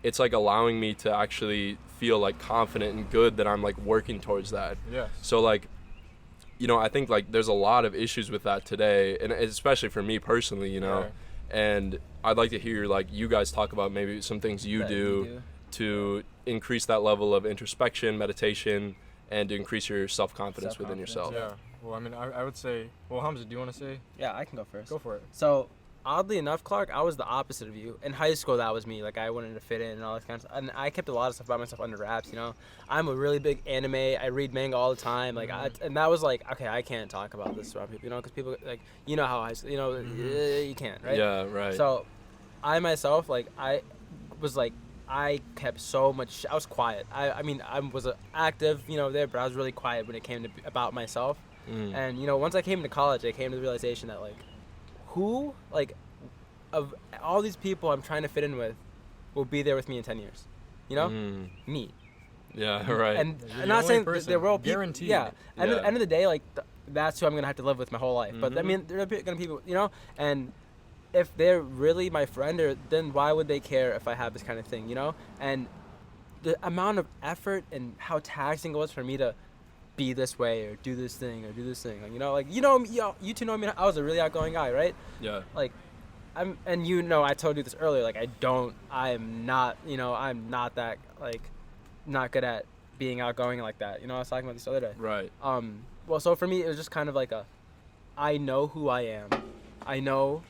it's like allowing me to actually feel like confident and good that I'm like working towards that. Yes. So like, you know, I think like there's a lot of issues with that today, and especially for me personally, you know. Right. And I'd like to hear like you guys talk about maybe some things you That do you do. to increase that level of introspection, meditation, and to increase your self-confidence within yourself. Yeah. Well, I mean, I would say. Well, Hamza, do you want to say? Yeah, I can go first. Go for it. So, oddly enough, Clark, I was the opposite of you. In high school, that was me. Like, I wanted to fit in and all this kind of stuff. And I kept a lot of stuff about myself under wraps, you know? I'm a really big anime. I read manga all the time. Like, and that was like, okay, I can't talk about this around people, you know? Because people, like, you know how high school, you know, you can't, right? Yeah, right. So, I myself, like, I was like, I kept so much, I was quiet. I mean, I was active, you know, there, but I was really quiet when it came to about myself. And, you know, once I came to college, I came to the realization that, like, who, like, of all these people I'm trying to fit in with will be there with me in 10 years? You know? Me. Yeah, right. And You're I'm the not only saying person, there will be guaranteed. Yeah. At Yeah. the end of the day, like, that's who I'm going to have to live with my whole life. But, I mean, there are going to be people, you know? And if they're really my friend, or then why would they care if I have this kind of thing, you know? And the amount of effort and how taxing it was for me to be this way or do this thing or do this thing, like, you know, like, you know, you two know me. I was a really outgoing guy, right? Yeah. Like, and you know, I told you this earlier. Like, I'm not that, like, not good at being outgoing like that. You know, I was talking about this the other day. Right. Well, so for me, it was just kind of like I know who I am. I know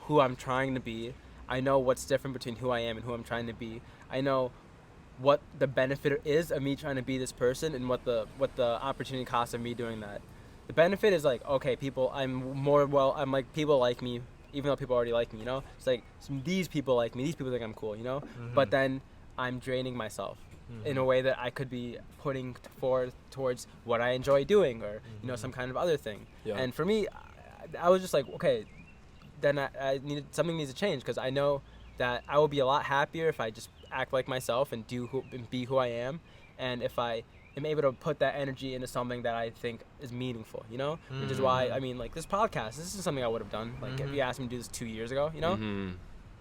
who I'm trying to be. I know what's different between who I am and who I'm trying to be. I know what the benefit is of me trying to be this person and what the opportunity cost of me doing that. The benefit is like, okay, people I'm like, people like me, even though people already like me, you know? It's like, these people like me, these people think I'm cool, you know? But then I'm draining myself in a way that I could be putting forward towards what I enjoy doing, or, you know, some kind of other thing. Yeah. And for me, I was just like, okay, then something needs to change, because I know that I will be a lot happier if I just act like myself and be who I am, and if I am able to put that energy into something that I think is meaningful, you know? Which is why, I mean, like, this podcast, this is something I would have done. Like, if you asked me to do this 2 years ago, you know?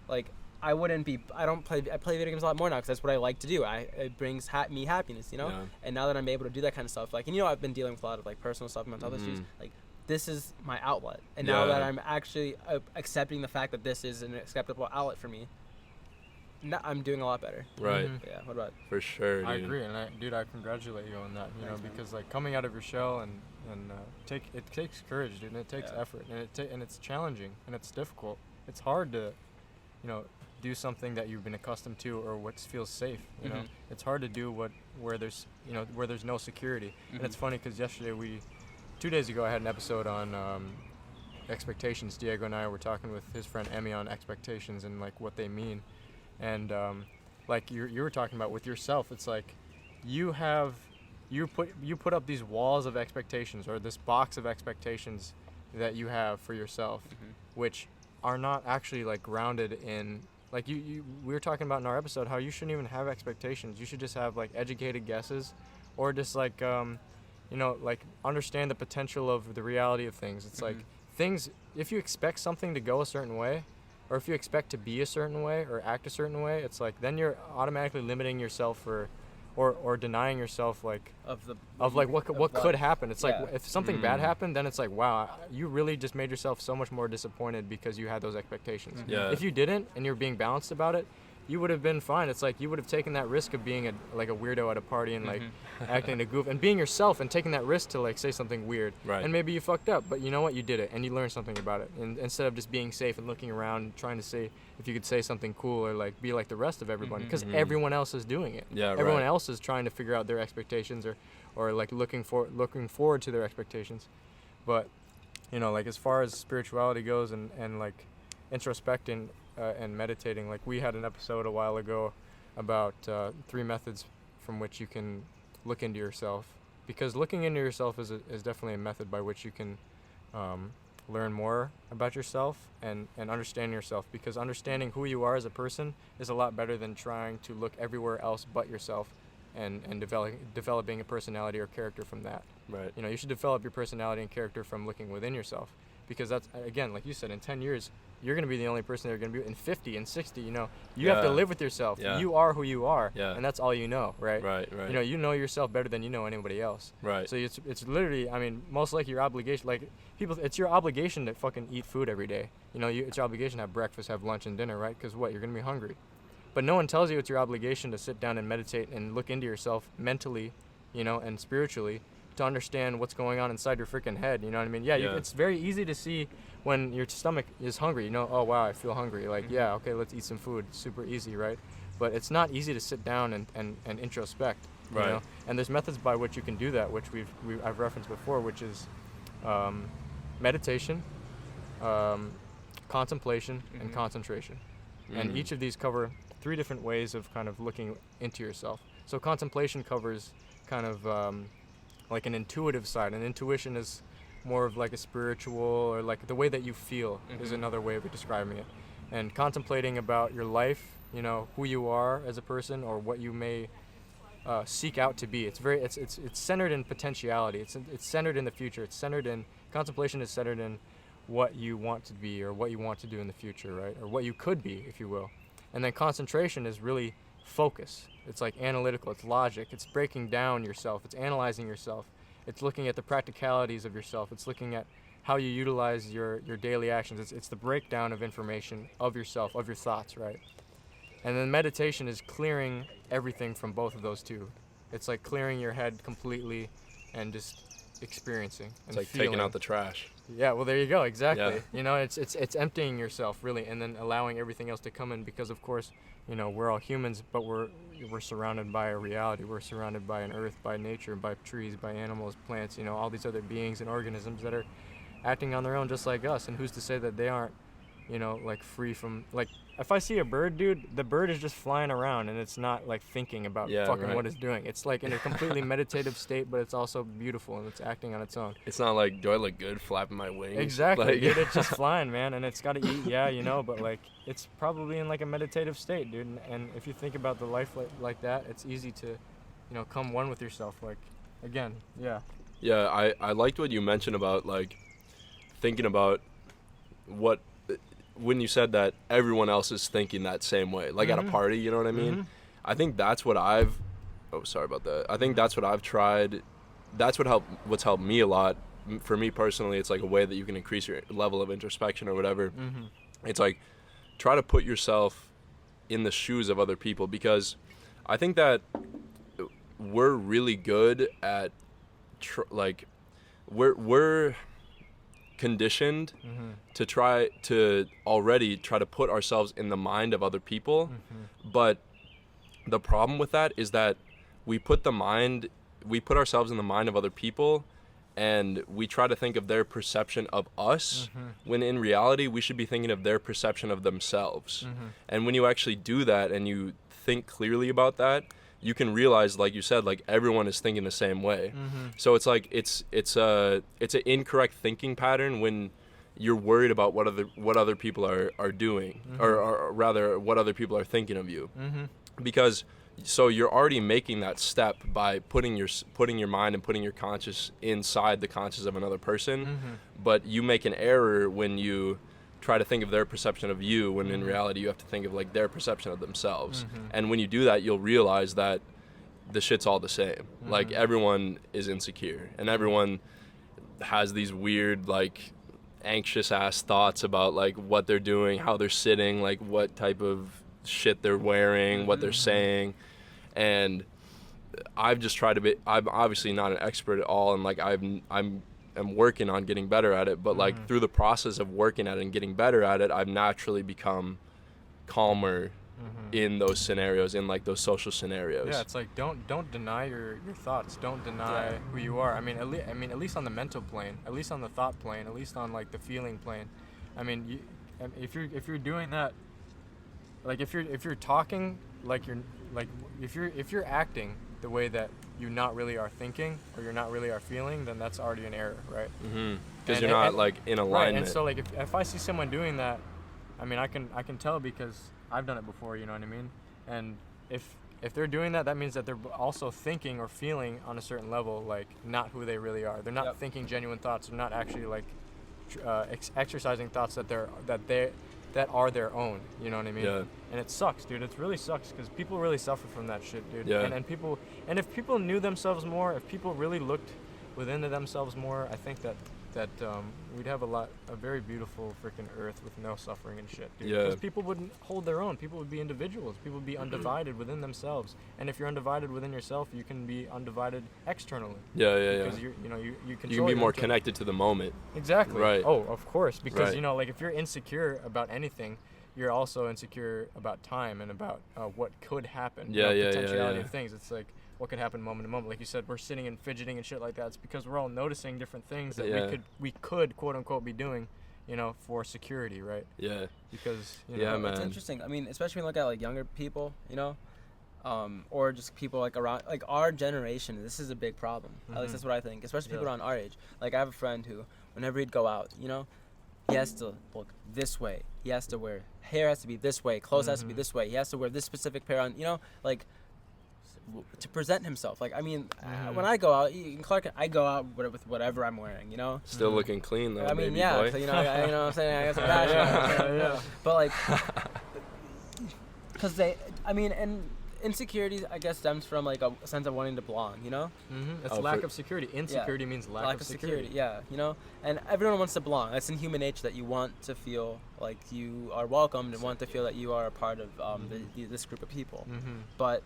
Like, I play video games a lot more now because that's what I like to do. It brings me happiness, you know? Yeah. And now that I'm able to do that kind of stuff, like, and, you know, I've been dealing with a lot of, like, personal stuff, mental health issues, like, this is my outlet. And now Yeah. that I'm actually accepting the fact that this is an acceptable outlet for me, I'm doing a lot better. Right. But yeah, what about? For sure, dude. I agree, and I congratulate you on that. You Thanks, know, man. because like coming out of your shell and it takes courage, dude, and it takes effort, and and it's challenging and it's difficult. It's hard to, you know, do something that you've been accustomed to or what feels safe. You know, it's hard to do where there's no security. And it's funny because 2 days ago, I had an episode on expectations. Diego and I were talking with his friend Emmy on expectations and like what they mean. And like you were talking about with yourself, it's like you put up these walls of expectations, or this box of expectations that you have for yourself, which are not actually like grounded in, like we were talking about in our episode how you shouldn't even have expectations. You should just have like educated guesses, or just like you know, like understand the potential of the reality of things. It's like things, if you expect something to go a certain way, or if you expect to be a certain way or act a certain way, it's like then you're automatically limiting yourself or denying yourself like what could happen. It's like if something bad happened, then it's like, wow, you really just made yourself so much more disappointed because you had those expectations. Yeah. If you didn't and you're being balanced about it, you would have been fine. It's like you would have taken that risk of being a weirdo at a party and like acting a goof and being yourself and taking that risk to like say something weird. Right. And maybe you fucked up, but you know what? You did it and you learned something about it. And instead of just being safe and looking around trying to say if you could say something cool or like be like the rest of everybody, because everyone else is doing it. Yeah, everyone right. else is trying to figure out their expectations or like looking forward to their expectations. But you know, like as far as spirituality goes and like introspecting and meditating, like we had an episode a while ago about 3 methods from which you can look into yourself, because looking into yourself is definitely a method by which you can learn more about yourself and understand yourself, because understanding who you are as a person is a lot better than trying to look everywhere else but yourself and developing a personality or character from that. Right. You know, you should develop your personality and character from looking within yourself, because that's, again, like you said, in 10 years, you're going to be the only person they're going to be. In 50 and 60, you know, you have to live with yourself. Yeah. You are who you are, Yeah. and that's all you know, right? Right. You know yourself better than you know anybody else. Right. So it's literally, I mean, most likely your obligation, like people, it's your obligation to fucking eat food every day. You know, it's your obligation to have breakfast, have lunch, and dinner, right? Because what, you're going to be hungry. But no one tells you it's your obligation to sit down and meditate and look into yourself mentally, you know, and spiritually to understand what's going on inside your freaking head. You know what I mean? Yeah. It's very easy to see when your stomach is hungry. You know, oh wow, I feel hungry. Like, yeah, okay, let's eat some food. Super easy, right? But it's not easy to sit down and introspect. You Right. know? And there's methods by which you can do that, which I've referenced before, which is meditation, contemplation, and concentration. And each of these cover 3 different ways of kind of looking into yourself. So contemplation covers kind of like an intuitive side, and intuition is more of like a spiritual, or like the way that you feel is another way of describing it. And contemplating about your life, you know, who you are as a person, or what you may seek out to be. It's centered in potentiality. It's centered in the future. Contemplation is centered in what you want to be or what you want to do in the future, right? Or what you could be, if you will. And then concentration is really focus. It's like analytical, it's logic, it's breaking down yourself, it's analyzing yourself, it's looking at the practicalities of yourself, it's looking at how you utilize your daily actions. It's the breakdown of information of yourself, of your thoughts, right? And then meditation is clearing everything from both of those two. It's like clearing your head completely and just experiencing and It's like feeling. taking out the trash. Yeah, well, there you go, exactly. Yeah. You know, it's emptying yourself really, and then allowing everything else to come in, because of course, you know, we're all humans, but we're surrounded by a reality. We're surrounded by an earth, by nature, by trees, by animals, plants, you know, all these other beings and organisms that are acting on their own just like us. And who's to say that they aren't, you know, like free from, like, if I see a bird, dude, the bird is just flying around and it's not like thinking about what it's doing. It's like in a completely meditative state, but it's also beautiful and it's acting on its own. It's not like, do I look good flapping my wings? Exactly, Like, dude. It's just flying, man, and it's got to eat, yeah, you know, but like it's probably in like a meditative state, dude. And if you think about the life like that, it's easy to, you know, come one with yourself. Like, again, yeah. Yeah, I liked what you mentioned about like thinking about what, when you said that everyone else is thinking that same way, like at a party, you know what I mean? I think that's what I think that's what I've tried. That's what's helped me a lot. For me personally, it's like a way that you can increase your level of introspection or whatever. It's like, try to put yourself in the shoes of other people, because I think that we're really good at we're conditioned to try to put ourselves in the mind of other people. But the problem with that is that we put ourselves in the mind of other people, and we try to think of their perception of us, when in reality we should be thinking of their perception of themselves. And when you actually do that and you think clearly about that, you can realize, like you said, like everyone is thinking the same way. So it's like it's an incorrect thinking pattern when you're worried about what other people are doing, or rather what other people are thinking of you, because so you're already making that step by putting your mind and putting your conscious inside the conscious of another person, but you make an error when you try to think of their perception of you, when in reality you have to think of like their perception of themselves. And when you do that, you'll realize that the shit's all the same. Like everyone is insecure, and everyone has these weird like anxious ass thoughts about like what they're doing, how they're sitting, like what type of shit they're wearing, what they're saying, and I've just tried to be. I'm obviously not an expert at all, and like I'm working on getting better at it. But like through the process of working at it and getting better at it, I've naturally become calmer in those scenarios, in like those social scenarios. Yeah, it's like don't deny your thoughts. Don't deny who you are. I mean, at least on the mental plane, at least on the thought plane, at least on like the feeling plane. I mean, if you're doing that, like if you're talking like you're like if you're acting the way that you not really are thinking or you're not really are feeling, then that's already an error, right? Because you're not like in alignment. Right, and so like if I see someone doing that, I mean I can tell because I've done it before, you know what I mean? And if they're doing that, that means that they're also thinking or feeling on a certain level like not who they really are. They're not thinking genuine thoughts. They're not actually like exercising thoughts that are their own, you know what I mean? Yeah. And it sucks, dude. It really sucks because people really suffer from that shit, dude. Yeah. And if people knew themselves more, if people really looked within themselves more, I think that we'd have a very beautiful freaking earth with no suffering and shit, dude. Yeah. Because people wouldn't hold their own. People would be individuals. People would be undivided within themselves. And if you're undivided within yourself, you can be undivided externally. Yeah. Because you control. You can be more connected to the moment. Exactly. Right. Oh, of course. Because Right. like if you're insecure about anything, you're also insecure about time and about what could happen. Yeah. Potentiality of things. It's like what could happen moment to moment. Like you said, we're sitting and fidgeting and shit like that. It's because we're all noticing different things that we could quote unquote be doing, for security, right? Yeah. Because Yeah, man. It's interesting. I mean, especially when you look at like younger people, or just people like around like our generation. This is a big problem. At least that's what I think. Especially people around our age. Like I have a friend who, whenever he'd go out, he has to look this way. He has to wear hair has to be this way. Clothes has to be this way. He has to wear this specific pair on. Like to present himself. Like I mean, when I go out, Clark, I go out with whatever I'm wearing. Still looking clean though. I mean, baby yeah. boy. So, you know what I'm saying? I got some fashion. yeah. But like, because and insecurity, I guess, stems from like a sense of wanting to belong. It's lack of security. Insecurity means lack of security. Yeah, and everyone wants to belong. That's in human nature that you want to feel like you are welcomed and want to feel that you are a part of this group of people. But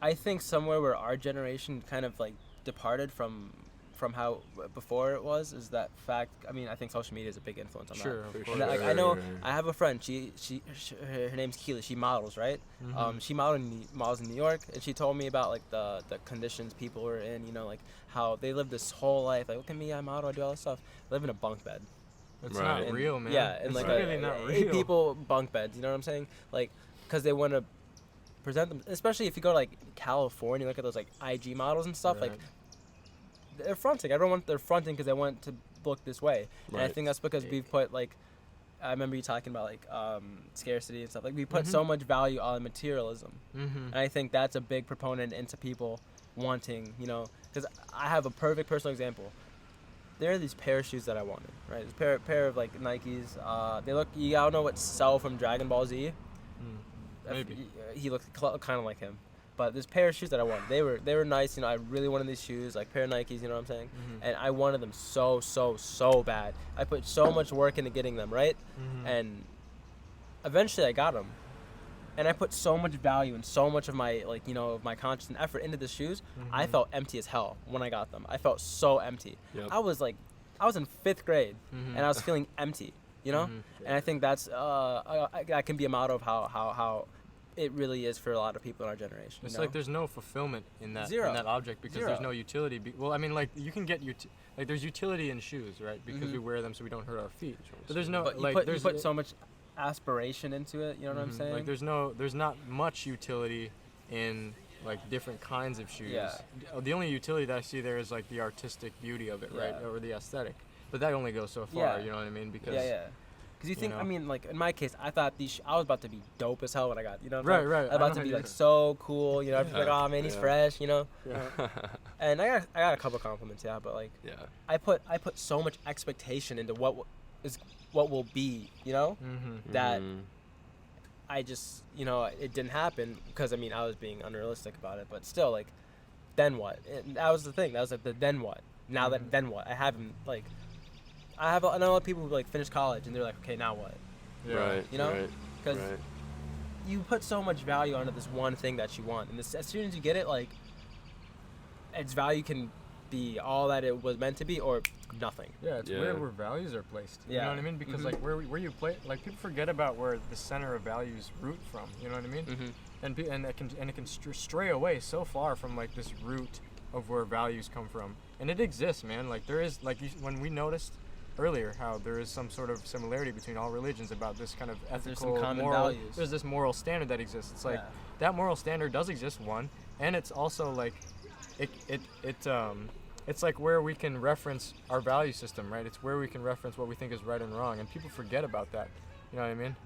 I think somewhere where our generation kind of like departed from how before it was is that fact. I mean, I think social media is a big influence on that. Sure. And like, I know I have a friend. Her name's Keely. She models, right? She models in New York, and she told me about like the conditions people are in. Like how they live this whole life. Like, look at me, I model, I do all this stuff. I live in a bunk bed. It's not real, man. Yeah, and it's like really not real. people bunk beds. You know what I'm saying? Like, because they want to present them, especially if you go to like California, look at those like IG models and stuff. Right. Like they're fronting. They're fronting because they want to look this way. And I think that's because we've put like, I remember you talking about like scarcity and stuff. Like we put so much value on materialism, and I think that's a big proponent into people wanting, because I have a perfect personal example. There are these pair of shoes that I wanted, right? This pair of like Nikes. They look. You all know what Cell from Dragon Ball Z. Maybe. He looked kind of like him. But this pair of shoes that I wanted, they were nice. I really wanted these shoes, like pair of Nikes. You know what I'm saying? And I wanted them so bad. I put so much work into getting them, right? And eventually I got them. And I put so much value and so much of my of my conscious and effort into the shoes. I felt empty as hell when I got them. I felt so empty. Yep. I was in 5th grade, and I was feeling empty. And I think that's that can be a model of how it really is for a lot of people in our generation. It's like there's no fulfillment in that Zero. in that object because Zero. there's no utility. Well, I mean, like you can get there's utility in shoes, right? Because we wear them so we don't hurt our feet. But there's no But like you put so much aspiration into it. You know what I'm saying? Like there's not much utility in like different kinds of shoes. Yeah. The only utility that I see there is like the artistic beauty of it, right, Yeah. or the aesthetic. But that only goes so far. Yeah. You know what I mean? Because Because you think, know? I mean, like in my case, I thought I was about to be dope as hell when I got, what I'm Right, saying? right. I was I about know to how be you like are. so cool, I'm just like, oh man, he's fresh, Yeah. And I got a couple compliments, but like, Yeah. I put so much expectation into what will be, that I just, it didn't happen because I mean I was being unrealistic about it, but still, like, then what? And that was the thing. That was like the then what? Now that then what? I haven't like. I know a lot of people who like finish college and they're like, okay, now what? Yeah. Right. You know? Right. Because Right. you put so much value onto this one thing that you want, and as soon as you get it, like, its value can be all that it was meant to be or nothing. Yeah, it's weird where values are placed. You Yeah. know what I mean? Because like where you play, like people forget about where the center of values root from. You know what I mean? And it can stray away so far from like this root of where values come from. And it exists, man. Like there is when we noticed earlier how there is some sort of similarity between all religions about this kind of ethical, some common moral. values. There's this moral standard that exists. It's like that moral standard does exist, one, and it's also like it's like where we can reference our value system, right? It's where we can reference what we think is right and wrong, and people forget about that. You know what I mean?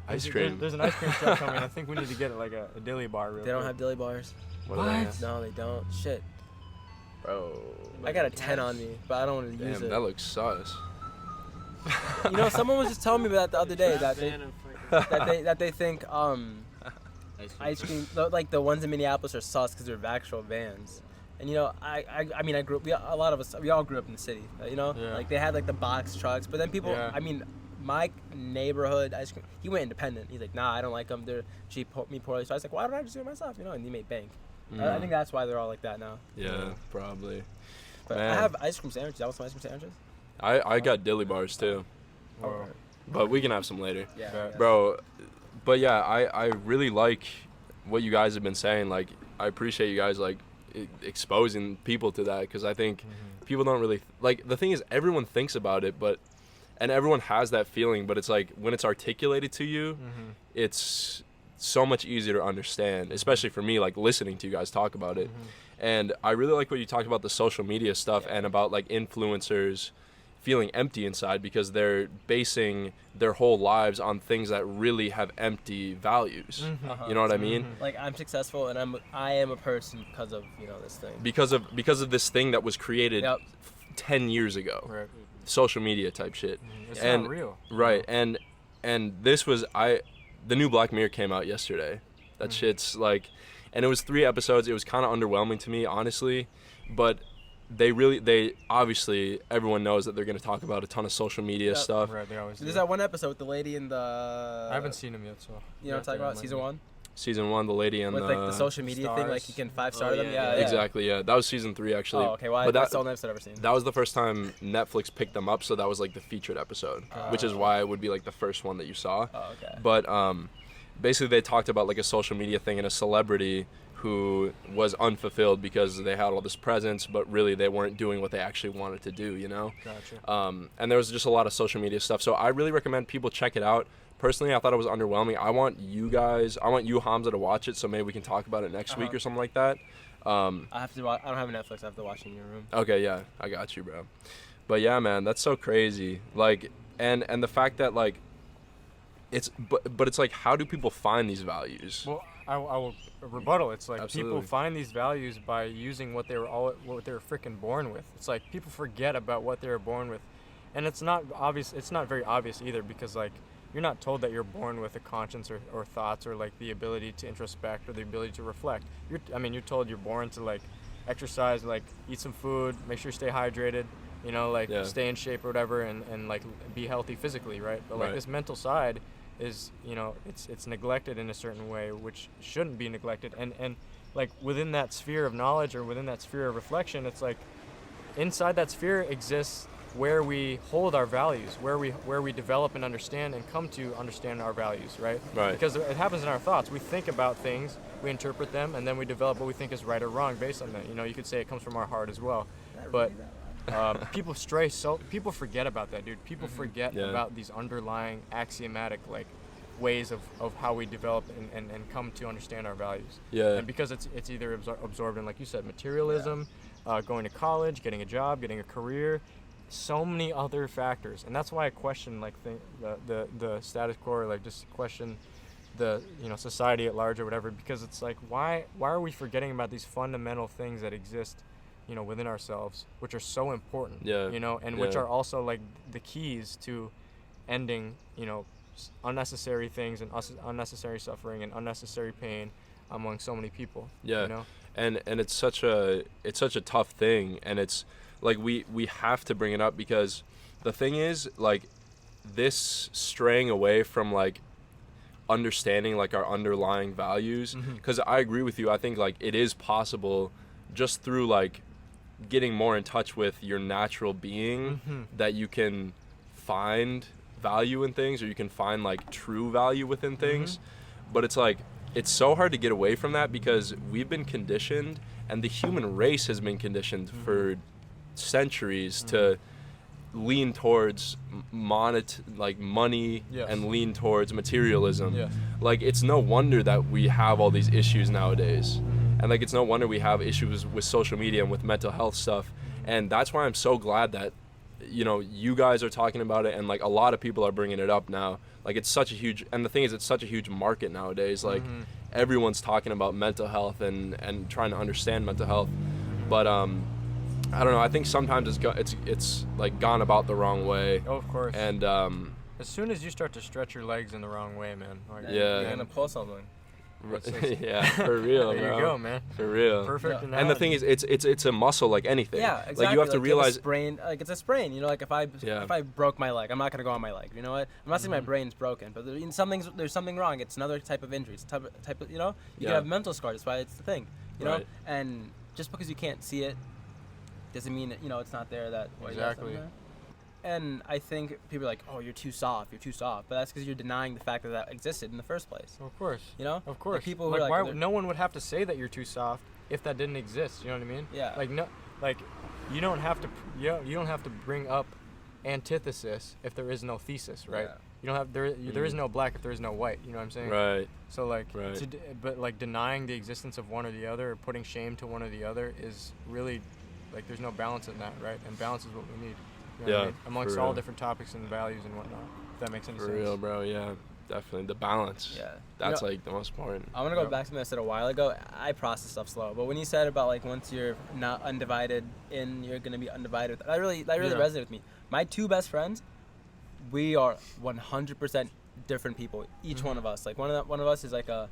Ice cream. There's an ice cream truck coming. I think we need to get like a dilly bar. Real They don't quick. have dilly bars. What? No, they don't. Shit. Bro. I got a 10 on me, but I don't want to use Damn, it. that looks sus. You know, someone was just telling me that the other day that they they think ice cream like the ones in Minneapolis are sus because they're actual vans. And you know, I mean, a lot of us we all grew up in the city. You know, like they had like the box trucks, but then people. I mean, my neighborhood ice cream. He went independent. He's like, nah, I don't like them. They're cheap me poorly. So I was like, why don't I just do it myself? You know, and he made bank. I think that's why they're all like that now. Yeah, probably. But Man. I have ice cream sandwiches. I want some ice cream sandwiches. I got dilly bars too, Whoa. but we can have some later. Yeah. Bro, but yeah, I really like what you guys have been saying. Like, I appreciate you guys like exposing people to that, because I think people don't really like. The thing is, everyone thinks about it, and everyone has that feeling, but it's like when it's articulated to you, it's so much easier to understand, especially for me, like listening to you guys talk about it. And I really like what you talked about, the social media stuff and about like influencers feeling empty inside because they're basing their whole lives on things that really have empty values. You know what I mean? Like, I'm successful and I am a person because of, you know, this thing. Because of this thing that was created 10 years ago. Right. Social media type shit. It's and not real. Right. And this was the new Black Mirror came out yesterday. That shit's like, and it was 3 episodes. It was kind of underwhelming to me, honestly, but they obviously, everyone knows that they're going to talk about a ton of social media stuff. Right, they always do. There's that one episode with the lady in the... I haven't seen them yet, so... You know what I'm talking about? Season 1? Season 1, the lady and with like the social media thing, like you can 5-star them. Yeah, exactly. Yeah, that was season 3 actually. Oh, okay. Well, that's the only episode I've ever seen. That was the first time Netflix picked them up, so that was like the featured episode, which is why it would be like the first one that you saw. Oh, okay. But basically, they talked about like a social media thing and a celebrity who was unfulfilled because they had all this presence, but really they weren't doing what they actually wanted to do, you know? Gotcha. And there was just a lot of social media stuff. So I really recommend people check it out. Personally, I thought it was underwhelming. I want you, Hamza, to watch it, so maybe we can talk about it next week or something like that. I have to watch. I don't have Netflix. I have to watch it in your room. Okay, yeah, I got you, bro. But yeah, man, that's so crazy. Like, and the fact that like, it's but it's like, how do people find these values? Well, I will rebuttal. It's like Absolutely. people find these values by using what they were freaking born with. It's like people forget about what they were born with, and it's not obvious. It's not very obvious either, because like you're not told that you're born with a conscience or thoughts or like the ability to introspect or the ability to reflect. You're told you're born to like exercise, like eat some food, make sure you stay hydrated, you know, like stay in shape or whatever, and like be healthy physically, right? But like this mental side is, you know, it's neglected in a certain way, which shouldn't be neglected. And like within that sphere of knowledge or within that sphere of reflection, it's like inside that sphere exists where we hold our values, where we develop and understand and come to understand our values, right? Right. Because it happens in our thoughts. We think about things, we interpret them, and then we develop what we think is right or wrong based on that. You know, you could say it comes from our heart as well. But people forget about that, dude. People forget about these underlying axiomatic like ways of how we develop and come to understand our values. Yeah. And because it's either absorbed in, like you said, materialism, going to college, getting a job, getting a career, so many other factors. And that's why I question like the status quo, or like just question the, you know, society at large or whatever, because it's like why are we forgetting about these fundamental things that exist, you know, within ourselves, which are so important, you know, and which are also like the keys to ending, you know, unnecessary things and unnecessary suffering and unnecessary pain among so many people. You know? And it's such a tough thing, and it's like we have to bring it up, because the thing is, like, this straying away from like understanding like our underlying values. Because I agree with you. I think like it is possible just through like getting more in touch with your natural being that you can find value in things, or you can find like true value within things. But it's like it's so hard to get away from that because we've been conditioned, and the human race has been conditioned for centuries to lean towards money and lean towards materialism. Like it's no wonder that we have all these issues nowadays, and like it's no wonder we have issues with social media and with mental health stuff. And that's why I'm so glad that you guys are talking about it, and like a lot of people are bringing it up now. Like it's such a huge, and the thing is, it's such a huge market nowadays. Like everyone's talking about mental health and trying to understand mental health. But I don't know. I think sometimes it's like gone about the wrong way. Oh, of course. And as soon as you start to stretch your legs in the wrong way, man. Like, You're gonna pull something. yeah, for real, there bro. you go, man. For real. Perfect analogy. And the thing is, it's a muscle like anything. Yeah, exactly. Like you have to realize. It's a sprain. Like if I broke my leg, I'm not gonna go on my leg. You know what? I'm not saying my brain's broken, but there's something wrong. It's another type of injury. It's type of you can have mental scars. That's why it's the thing. You know. And just because you can't see it doesn't mean that, it's not there. That way. Exactly. And I think people are like, "Oh, you're too soft. You're too soft," but that's because you're denying the fact that existed in the first place. Of course. Of course. Like people like, who why no one would have to say that you're too soft if that didn't exist. You know what I mean? Yeah. Like no, like you don't have to bring up antithesis if there is no thesis, right? Yeah. You don't have there is no black if there is no white. You know what I'm saying? Right. So like, Right. but like denying the existence of one or the other, or putting shame to one or the other, is really like there's no balance in that, right? And balance is what we need. You know what I mean? Amongst all different topics and values and whatnot. If that makes any sense. For real, bro. Yeah, definitely the balance. Yeah. That's like the most important. I'm gonna go back to something I said a while ago. I process stuff slow, but when you said about like once you're not undivided in, you're gonna be undivided. That really resonated with me. My two best friends, we are 100% different people. Each one of us. Like one of us is like a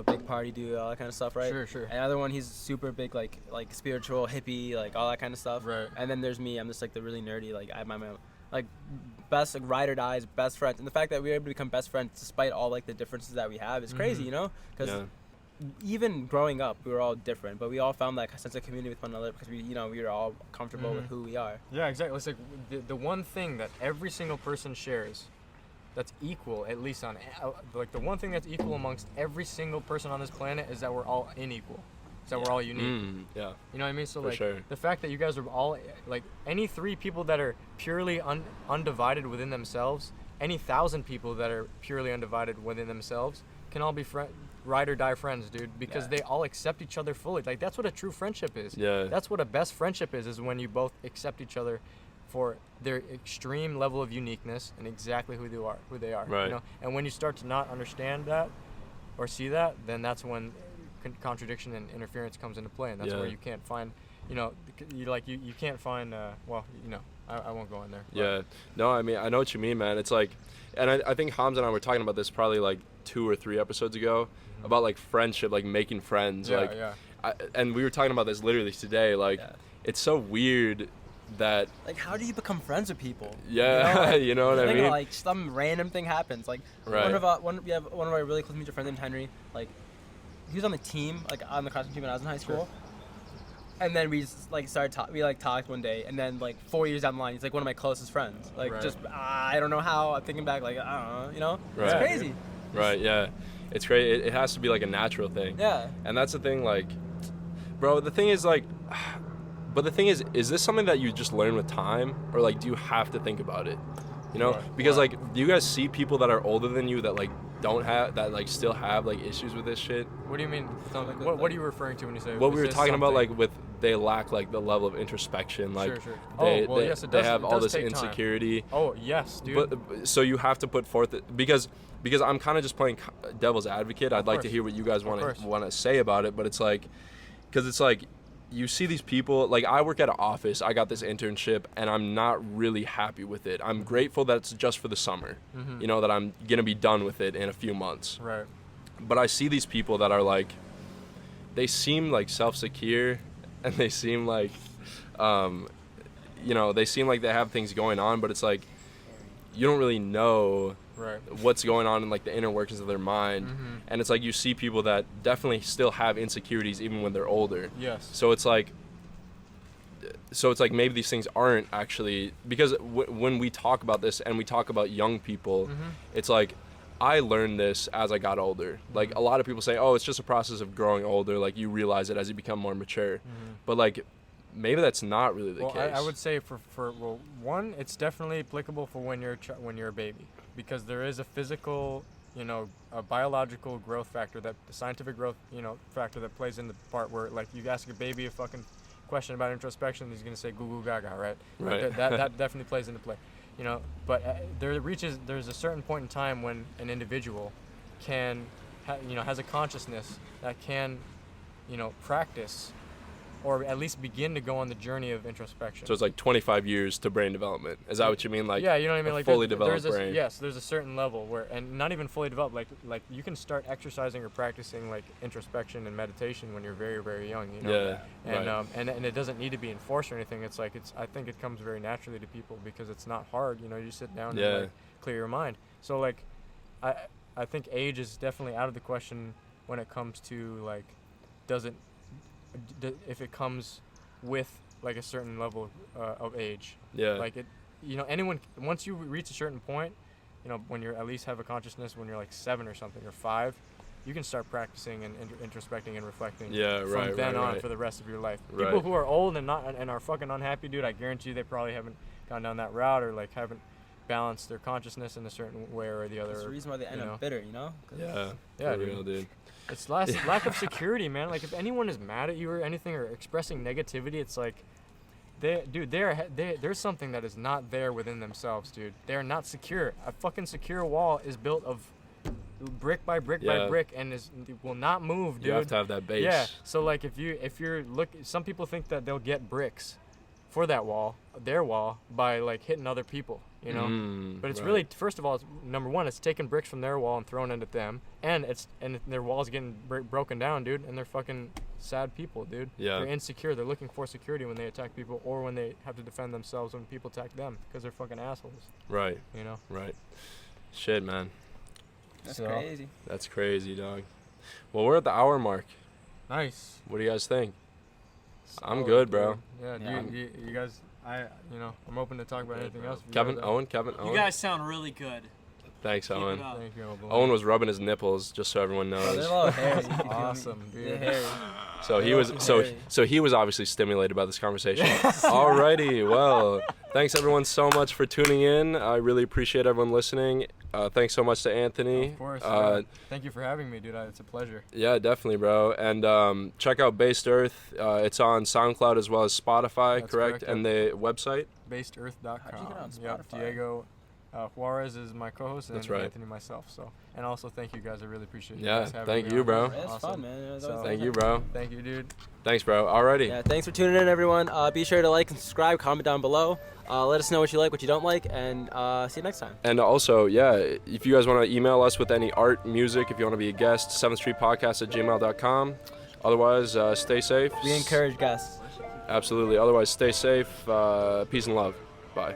big party dude, all that kind of stuff, right? Sure. And the other one, he's super big, like spiritual, hippie, like all that kind of stuff. Right. And then there's me. I'm just like the really nerdy, like I have my like best, like ride or dies, best friends. And the fact that we were able to become best friends despite all like the differences that we have is crazy, because even growing up, we were all different, but we all found that sense of community with one another because we were all comfortable with who we are. Yeah, exactly. It's like the one thing that every single person shares that's equal, at least on like the one thing that's equal amongst every single person on this planet, is that we're all unequal. Is that we're all unique. Yeah. You know what I mean? So For like sure. the fact that you guys are all like any 3 people that are purely undivided within themselves, any 1,000 people that are purely undivided within themselves can all be ride or die friends, dude, because they all accept each other fully. Like that's what a true friendship is. Yeah. That's what a best friendship is when you both accept each other for their extreme level of uniqueness and exactly who they are. Right. And when you start to not understand that or see that, then that's when contradiction and interference comes into play, and that's where you can't find, you can't find. I won't go in there. Yeah. No, I mean, I know what you mean, man. It's like, and I think Hamza and I were talking about this probably like 2 or 3 episodes ago about like friendship, like making friends. And we were talking about this literally today. Like, it's so weird that, like, how do you become friends with people? Yeah, you know what I mean? Like some random thing happens. Like we have one of our really close mutual friends named Henry. Like he was on the team, like on the crossing team when I was in high school. And then we just like talked one day, and then like 4 years down the line, he's like one of my closest friends. Like I don't know how. I'm thinking back, like I don't know, It's crazy. Right. Yeah. It's great. It has to be like a natural thing. Yeah. And that's the thing, like, bro. The thing is like. But the thing is this something that you just learn with time, or like do you have to think about it? Because like, do you guys see people that are older than you that like don't have, that like still have like issues with this shit? What do you mean? What are you referring to when you say? What we were talking about, like with they lack like the level of introspection, like they have all this insecurity. Oh yes, dude. But so you have to put forth because I'm kind of just playing devil's advocate. I'd like to hear what you guys want to say about it, but it's like, because it's like, you see these people, like I work at an office, I got this internship, and I'm not really happy with it. I'm grateful that it's just for the summer, that I'm going to be done with it in a few months. Right. But I see these people that are like, they seem like self-secure, and they seem like, they seem like they have things going on, but it's like, you don't really know Right. what's going on in like the inner workings of their mind. And it's like you see people that definitely still have insecurities even when they're older. Yes. So it's like maybe these things aren't actually, because when we talk about this and we talk about young people, it's like I learned this as I got older. Like a lot of people say, oh, it's just a process of growing older, like you realize it as you become more mature. But like maybe that's not really the case. I would say for one, it's definitely applicable for when you're a baby, because there is a physical, a biological growth factor, that the scientific growth, factor that plays in the part where, like, you ask a baby a fucking question about introspection, he's gonna say goo goo gaga, right? Right. That definitely plays into play, But there's a certain point in time when an individual can, has a consciousness that can, practice, or at least begin to go on the journey of introspection. So it's like 25 years to brain development. Is that what you mean? Like, yeah, you know what I mean? Like fully there's developed brain. Yes, there's a certain level where, and not even fully developed, like you can start exercising or practicing like introspection and meditation when you're very, very young, Yeah, And right. And it doesn't need to be enforced or anything. It's like I think it comes very naturally to people because it's not hard, you sit down and like clear your mind. So like I think age is definitely out of the question when it comes to like if it comes with like a certain level of age. Yeah. Like it, anyone, once you reach a certain point, when you're at least have a consciousness, when you're like 7 or something or 5, you can start practicing and introspecting and reflecting. Yeah, from right, then right, on right. for the rest of your life. Right. People who are old and are fucking unhappy, dude, I guarantee you they probably haven't gone down that route or like haven't balanced their consciousness in a certain way or the other. That's the reason why they end up bitter, 'Cause Yeah, for real, dude. It's lack of security, man. Like if anyone is mad at you or anything or expressing negativity, it's like, there's something that is not there within themselves, dude. They're not secure. A fucking secure wall is built of brick by brick by brick and will not move, dude. You have to have that base. Yeah. So like if you're some people think that they'll get bricks for that wall, their wall, by like hitting other people, but it's really, first of all, number one, it's taking bricks from their wall and throwing it at them, and their wall's getting broken down, dude, and they're fucking sad people, dude. Yeah. They're insecure. They're looking for security when they attack people or when they have to defend themselves when people attack them because they're fucking assholes. Right. Right. Shit, man. That's crazy. That's crazy, dog. Well, we're at the hour mark. Nice. What do you guys think? I'm Solid, good, bro. dude. Yeah, you guys, I'm open to talk about anything else. Kevin, Owen. You guys sound really good. Thanks, Keep Owen. it up. Thank you, Owen was rubbing his nipples, just so everyone Oh, they're a knows. little hairy. awesome, dude. They're hairy. So he was so he was obviously stimulated by this conversation. Alrighty, well, thanks everyone so much for tuning in. I really appreciate everyone listening. Thanks so much to Anthony. Of course. Thank you for having me, dude. It's a pleasure. Yeah, definitely, bro. And check out Based Earth. It's on SoundCloud as well as Spotify, That's correct? correct. And the website? BasedEarth.com. How'd you get on Yep, Spotify? Diego Juarez is my co-host, and That's right. Anthony myself. So, and also thank you guys. I really appreciate you Yeah, guys having thank me you, on. bro. It's fun, man. It was always Thank fun. you, bro. Thank you, dude. Thanks, bro. Alrighty. Yeah, thanks for tuning in, everyone. Be sure to like and subscribe, comment down below. Let us know what you like, what you don't like, and see you next time. And also, yeah, if you guys want to email us with any art, music, if you want to be a guest, 7thstreetpodcast@gmail.com. Otherwise, stay safe. We encourage guests. Absolutely. Otherwise, stay safe. Peace and love. Bye.